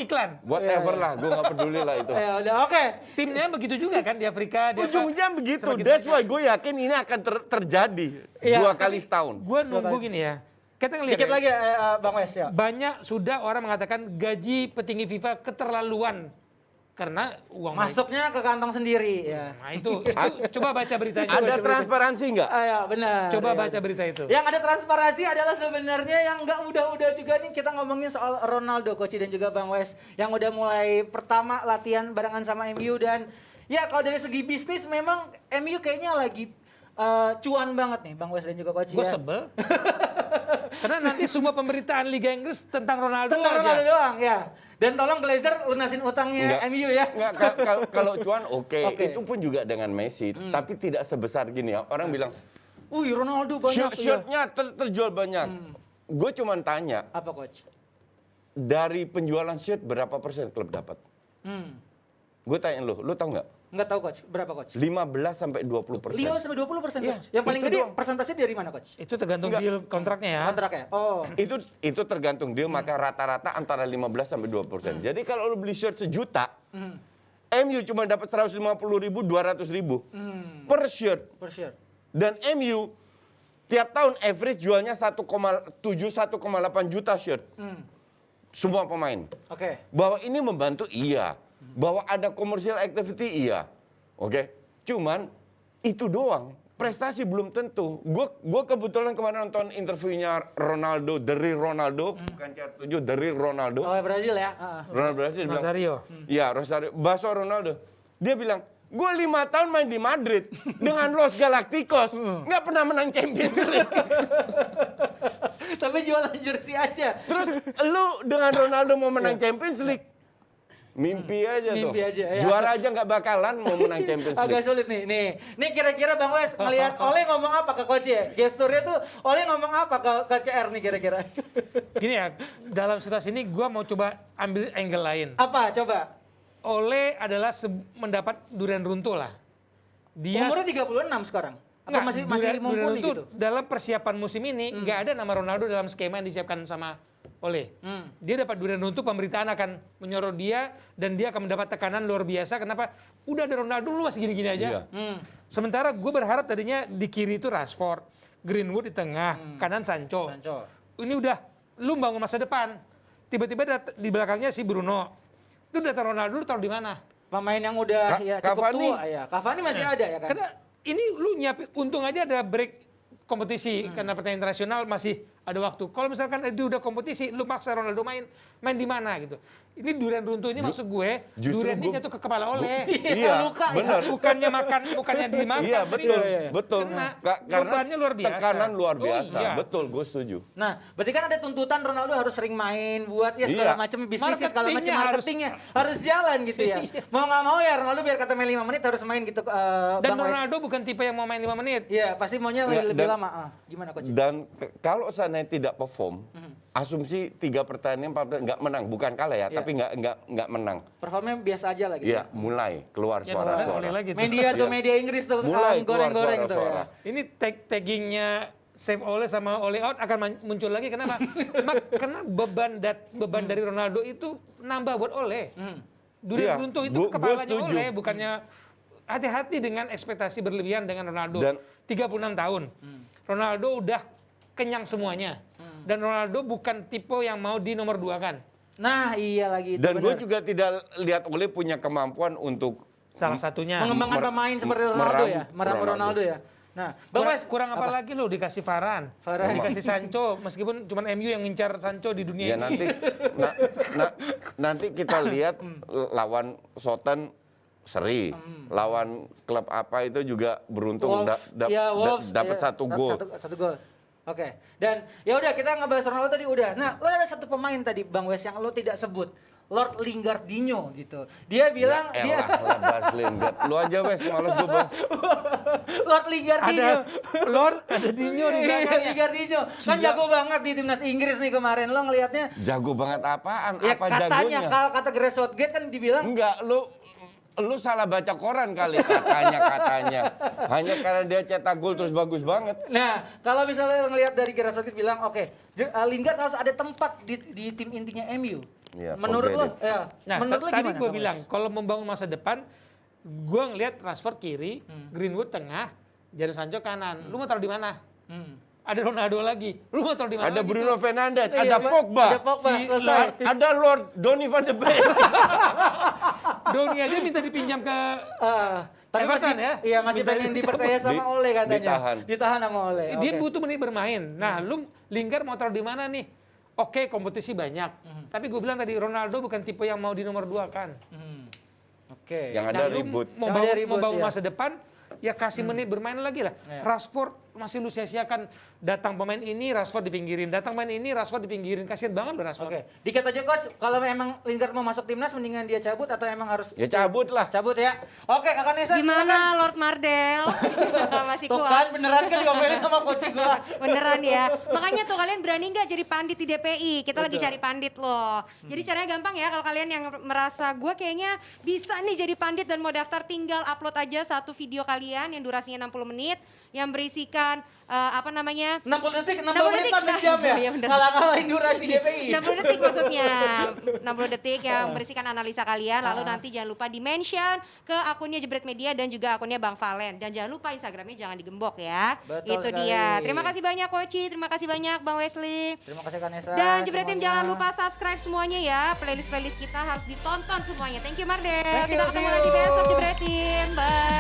Speaker 5: iklan.
Speaker 4: Whatever lah, gue nggak peduli lah itu.
Speaker 2: Ya udah, oke.
Speaker 5: Timnya begitu juga kan di Afrika. Di apa.
Speaker 4: Ujungnya begitu.
Speaker 5: Semakin
Speaker 4: That's why gue yakin ini akan terjadi
Speaker 2: Iya.
Speaker 4: 2 kali setahun.
Speaker 5: Gue nunggu gini ya. Kita ngelihat
Speaker 2: Dikit
Speaker 5: ya,
Speaker 2: lagi Bang Wes ya.
Speaker 5: banyak sudah orang mengatakan gaji petinggi FIFA keterlaluan karena uang
Speaker 2: Masuknya ke kantong sendiri ya.
Speaker 5: Nah itu coba baca beritanya.
Speaker 4: Ada transparansi nggak?
Speaker 2: Ya benar.
Speaker 5: Coba
Speaker 2: ya,
Speaker 5: baca
Speaker 2: benar.
Speaker 5: berita itu.
Speaker 2: Yang ada transparansi adalah sebenarnya yang nggak udah-udah juga nih kita ngomongin soal Ronaldo, Coach dan juga Bang Wes yang udah mulai pertama latihan barengan sama MU dan ya kalau dari segi bisnis memang MU kayaknya lagi cuan banget nih Bang Wes dan juga Coach
Speaker 5: Gue
Speaker 2: ya.
Speaker 5: sebel. Karena nanti semua pemberitaan Liga Inggris tentang Ronaldo
Speaker 2: Tentang
Speaker 5: aja.
Speaker 2: Ronaldo doang ya. Dan tolong Glazer lunasin utangnya
Speaker 4: Enggak.
Speaker 2: MU ya.
Speaker 4: Nggak, kalau cuan oke.
Speaker 2: Oke.
Speaker 4: Itu pun juga dengan Messi, tapi tidak sebesar gini ya. Orang bilang,
Speaker 2: Wih Ronaldo banyak.
Speaker 4: shirtnya terjual banyak. Gue cuma tanya,
Speaker 2: Apa Coach?
Speaker 4: dari penjualan shirt berapa persen klub dapat? Gue tanya lu tahu nggak?
Speaker 2: Nggak tahu Coach, berapa Coach?
Speaker 4: 15-20%.
Speaker 2: 5-20%
Speaker 4: Iya,
Speaker 2: Coach. Yang paling
Speaker 4: itu
Speaker 2: gede
Speaker 4: doang.
Speaker 2: persentase dari mana Coach?
Speaker 5: Itu tergantung
Speaker 4: Enggak.
Speaker 5: deal kontraknya ya.
Speaker 2: Kontrak ya? Oh.
Speaker 4: Itu tergantung dia, maka rata-rata antara 15-20%. Jadi kalau lu beli shirt sejuta, MU cuma dapat 150.000, 200.000 per shirt.
Speaker 2: Per share.
Speaker 4: Dan MU tiap tahun average jualnya 1,7-1,8 juta shirt. Semua pemain.
Speaker 2: Oke.
Speaker 4: Bahwa ini membantu iya. Bahwa ada commercial activity iya. Oke. Cuman itu doang. Prestasi belum tentu. Gue kebetulan kemarin nonton interviewnya Ronaldo, The Real Ronaldo, bukan CR7, The Real Ronaldo.
Speaker 2: Oh Brazil ya?
Speaker 4: Ronaldo Brasil bilang,
Speaker 5: Rosario.
Speaker 4: iya Rosario, Baso Ronaldo. Dia bilang, gue 5 tahun main di Madrid dengan Los Galacticos, nggak pernah menang Champions League.
Speaker 2: Tapi jualan jersey aja.
Speaker 4: Terus lu dengan Ronaldo mau menang Champions League, mimpi aja tuh.
Speaker 2: Mimpi aja, ya.
Speaker 4: Juara aja nggak bakalan mau menang Champions
Speaker 2: Agak
Speaker 4: League.
Speaker 2: sulit nih. Nih kira-kira Bang Wes ngelihat Ole ngomong apa ke Coach ya? Gesturnya tuh Ole ngomong apa ke CR nih kira-kira?
Speaker 5: Gini ya, dalam situasi ini gue mau coba ambil angle lain.
Speaker 2: Apa? Coba.
Speaker 5: Ole adalah mendapat durian runtuh lah. Dia
Speaker 2: Umurnya 36 sekarang. Apa
Speaker 5: Nggak,
Speaker 2: masih
Speaker 5: durian
Speaker 2: mumpuni
Speaker 5: runtuh
Speaker 2: gitu?
Speaker 5: dalam persiapan musim ini nggak ada nama Ronaldo dalam skema yang disiapkan sama Ole. Dia dapat durian runtuh, pemberitaan akan menyorot dia dan dia akan mendapat tekanan luar biasa. Kenapa? Udah ada Ronaldo, lu masih gini-gini aja.
Speaker 4: Iya.
Speaker 5: Sementara gue berharap tadinya di kiri itu Rashford, Greenwood di tengah, kanan Sancho. Ini udah lu bangun masa depan. Tiba-tiba di belakangnya si Bruno. Itu data Ronaldo lu taruh di mana?
Speaker 2: Pemain yang udah ya cukup
Speaker 4: Cavani.
Speaker 2: tua ya. Cavani masih ada ya kan?
Speaker 5: Karena ini lu nyiapin, untung aja ada break kompetisi karena pertandingan internasional masih ada waktu. Kalau misalkan dia udah kompetisi, lu maksa Ronaldo main di mana gitu. Ini durian runtuh ini maksud gue,
Speaker 4: justru
Speaker 5: duriannya
Speaker 4: gua-
Speaker 5: jatuh ke kepala Oleh.
Speaker 4: Iya, benar.
Speaker 5: Bukannya dimakan.
Speaker 4: Iya,
Speaker 5: tapi
Speaker 4: betul.
Speaker 5: kena.
Speaker 4: Karena
Speaker 5: Bebannya luar biasa.
Speaker 4: tekanan luar
Speaker 5: Oh,
Speaker 4: biasa.
Speaker 5: iya.
Speaker 4: Betul, gue setuju.
Speaker 2: Nah, berarti kan ada tuntutan Ronaldo harus sering main buat ya segala
Speaker 4: Iya.
Speaker 2: macam bisnisnya, segala macam
Speaker 5: Marketingnya
Speaker 2: marketingnya harus jalan gitu ya. Mau nggak mau ya Ronaldo biar kata main 5 menit harus main gitu.
Speaker 5: Dan
Speaker 2: Bang Wes.
Speaker 5: Ronaldo bukan tipe yang mau main 5 menit.
Speaker 2: Iya, pasti maunya
Speaker 4: Ya,
Speaker 2: lebih
Speaker 4: dan-
Speaker 2: lama. Gimana coach?
Speaker 4: Dan kalau seandainya tidak perform, asumsi 3 pertandingan 4 pertandingan nggak menang, bukan kalah ya,
Speaker 2: Iya.
Speaker 4: tapi nggak menang.
Speaker 2: Performanya biasa aja lah gitu.
Speaker 4: Iya, mulai keluar
Speaker 5: Ya, boleh
Speaker 4: suara-suara.
Speaker 5: lagi tuh.
Speaker 2: Media tuh
Speaker 4: Iya.
Speaker 2: media Inggris tuh
Speaker 4: Mulai keluar
Speaker 2: goreng-goreng tuh
Speaker 4: suara-suara.
Speaker 2: ya.
Speaker 5: Ini taggingnya Save Oleh sama Oleh Out akan muncul lagi. Kenapa? Karena beban dari Ronaldo itu nambah buat Oleh. Durian
Speaker 4: Iya,
Speaker 5: runtuh itu
Speaker 4: gua
Speaker 5: kepalanya
Speaker 4: setuju.
Speaker 5: Oleh, bukannya hati-hati dengan ekspektasi berlebihan dengan Ronaldo.
Speaker 4: Dan-
Speaker 5: 36 tahun. Ronaldo udah kenyang semuanya. Dan Ronaldo bukan tipe yang mau di nomor 2 kan.
Speaker 2: Nah, iya lagi itu.
Speaker 4: Dan gue
Speaker 2: benar.
Speaker 4: juga tidak lihat Ole punya kemampuan untuk
Speaker 5: Salah satunya.
Speaker 2: Mengembangkan pemain seperti Ronaldo ya, meramu Ronaldo ya. Nah, Bang Wes,
Speaker 5: Kurang apa lagi lo dikasih Varane,
Speaker 2: Varane.
Speaker 5: dikasih Sancho, meskipun cuma MU yang ngincar Sancho di dunia
Speaker 4: ya
Speaker 5: ini.
Speaker 4: nanti kita lihat lawan Southampton seri, lawan klub apa itu juga beruntung dapat satu gol.
Speaker 2: Satu gol. Oke. Dan ya udah kita ngebahas Ronaldo tadi udah. Nah, lo ada satu pemain tadi Bang Wes yang lo tidak sebut. Lord Lingardinho gitu. Dia bilang
Speaker 4: Ya elah, lah bahas Lingard. Lu aja Wes, males gue bahas.
Speaker 2: Lord Lingardinho.
Speaker 5: Ada Lord, ada Dinho di
Speaker 2: Iya,
Speaker 5: belakangnya.
Speaker 2: Lingardinho. Kan jago banget di timnas Inggris nih kemarin. Lo ngelihatnya
Speaker 4: Jago banget apaan?
Speaker 2: ya
Speaker 4: Apa
Speaker 2: katanya
Speaker 4: jagonya?
Speaker 2: kalau kata Gareth Southgate kan dibilang
Speaker 4: Enggak, lu salah baca koran kali katanya. Hanya karena dia cetak gol terus bagus banget.
Speaker 2: nah, kalau misalnya ngelihat dari Gareth Southgate bilang oke, Lingard harus ada tempat di tim intinya MU.
Speaker 4: Ya,
Speaker 2: Menurut lo,
Speaker 4: forget it.
Speaker 2: ya.
Speaker 5: Nah,
Speaker 2: menurut lo
Speaker 5: tadi
Speaker 2: gimana,
Speaker 5: gue
Speaker 2: Bang
Speaker 5: bilang,
Speaker 2: Wes?
Speaker 5: kalau membangun masa depan, gue ngelihat Rashford kiri, Greenwood tengah, Jadon Sancho kanan. Lu mau taruh di mana? Ada Ronaldo lagi. Lu mau taruh di mana?
Speaker 4: Ada
Speaker 5: lagi
Speaker 4: Bruno
Speaker 5: tuh?
Speaker 4: Fernandes,
Speaker 2: Iya,
Speaker 4: ada Pogba.
Speaker 2: Ada Pogba, selesai.
Speaker 4: Ada Lord Donny van de Beek.
Speaker 5: Doni aja minta dipinjam ke
Speaker 2: Tapi
Speaker 5: Everton
Speaker 2: masih,
Speaker 5: ya?
Speaker 2: iya masih
Speaker 5: Minta
Speaker 2: pengen
Speaker 5: dicabut.
Speaker 2: dipercaya sama Ole katanya.
Speaker 4: Ditahan.
Speaker 2: Ditahan sama Ole.
Speaker 5: Dia
Speaker 2: oke.
Speaker 5: butuh menit bermain. Nah, lu Lingard mau taruh di mana nih? Oke, kompetisi banyak. Tapi gue bilang tadi Ronaldo bukan tipe yang mau di nomor 2 kan.
Speaker 2: Oke.
Speaker 4: Yang ada
Speaker 5: Nah, lu
Speaker 4: ribut.
Speaker 5: Mau
Speaker 2: Yang ada
Speaker 5: bangun,
Speaker 2: ribut,
Speaker 5: mau bangun
Speaker 2: iya.
Speaker 5: masa depan, ya kasih menit bermain lagi lah.
Speaker 2: Iya.
Speaker 5: Rashford masih lu sia-siakan. Datang pemain ini, Rashford dipinggirin. Datang pemain ini, Rashford dipinggirin. Kasian banget lo Rashford.
Speaker 2: Oke. Dikit aja coach, kalau memang Lingard mau masuk timnas mendingan dia cabut atau emang harus
Speaker 4: Ya cabut lah.
Speaker 2: Cabut ya. Oke, Kakak Nesa
Speaker 1: Gimana Lord Mardel? Masih
Speaker 2: Tuh
Speaker 1: kuat.
Speaker 2: kan beneran kan diomelin sama coach gua.
Speaker 1: Beneran ya. Makanya tuh kalian berani nggak jadi pandit di DPI? Kita lagi
Speaker 2: Betul.
Speaker 1: cari pandit loh. Jadi caranya gampang ya kalau kalian yang merasa gue kayaknya bisa nih jadi pandit dan mau daftar, tinggal upload aja satu video kalian yang durasinya 60 menit yang berisikan
Speaker 2: 60 detik, 60
Speaker 1: 60
Speaker 2: menit
Speaker 1: detik.
Speaker 2: masuk jam ya.
Speaker 1: Iya, bener.
Speaker 2: Ngalah-ngalahin durasi DPI.
Speaker 1: 60 detik maksudnya. 60 detik yang berisikan analisa kalian. Lalu nanti jangan lupa di-mention ke akunnya Jebret Media dan juga akunnya Bang Valen. Dan jangan lupa Instagramnya jangan digembok ya.
Speaker 2: Betul
Speaker 1: Itu
Speaker 2: sekali.
Speaker 1: dia. Terima kasih banyak Koci, terima kasih banyak Bang Wesley.
Speaker 2: Terima kasih Kak Nesa.
Speaker 1: Dan Jebret Tim
Speaker 2: semuanya.
Speaker 1: jangan lupa subscribe semuanya ya. Playlist-playlist kita harus ditonton semuanya. Thank you Mardel.
Speaker 2: Thank you,
Speaker 1: Kita
Speaker 2: see
Speaker 1: ketemu
Speaker 2: you.
Speaker 1: lagi besok Jebret Tim. Bye.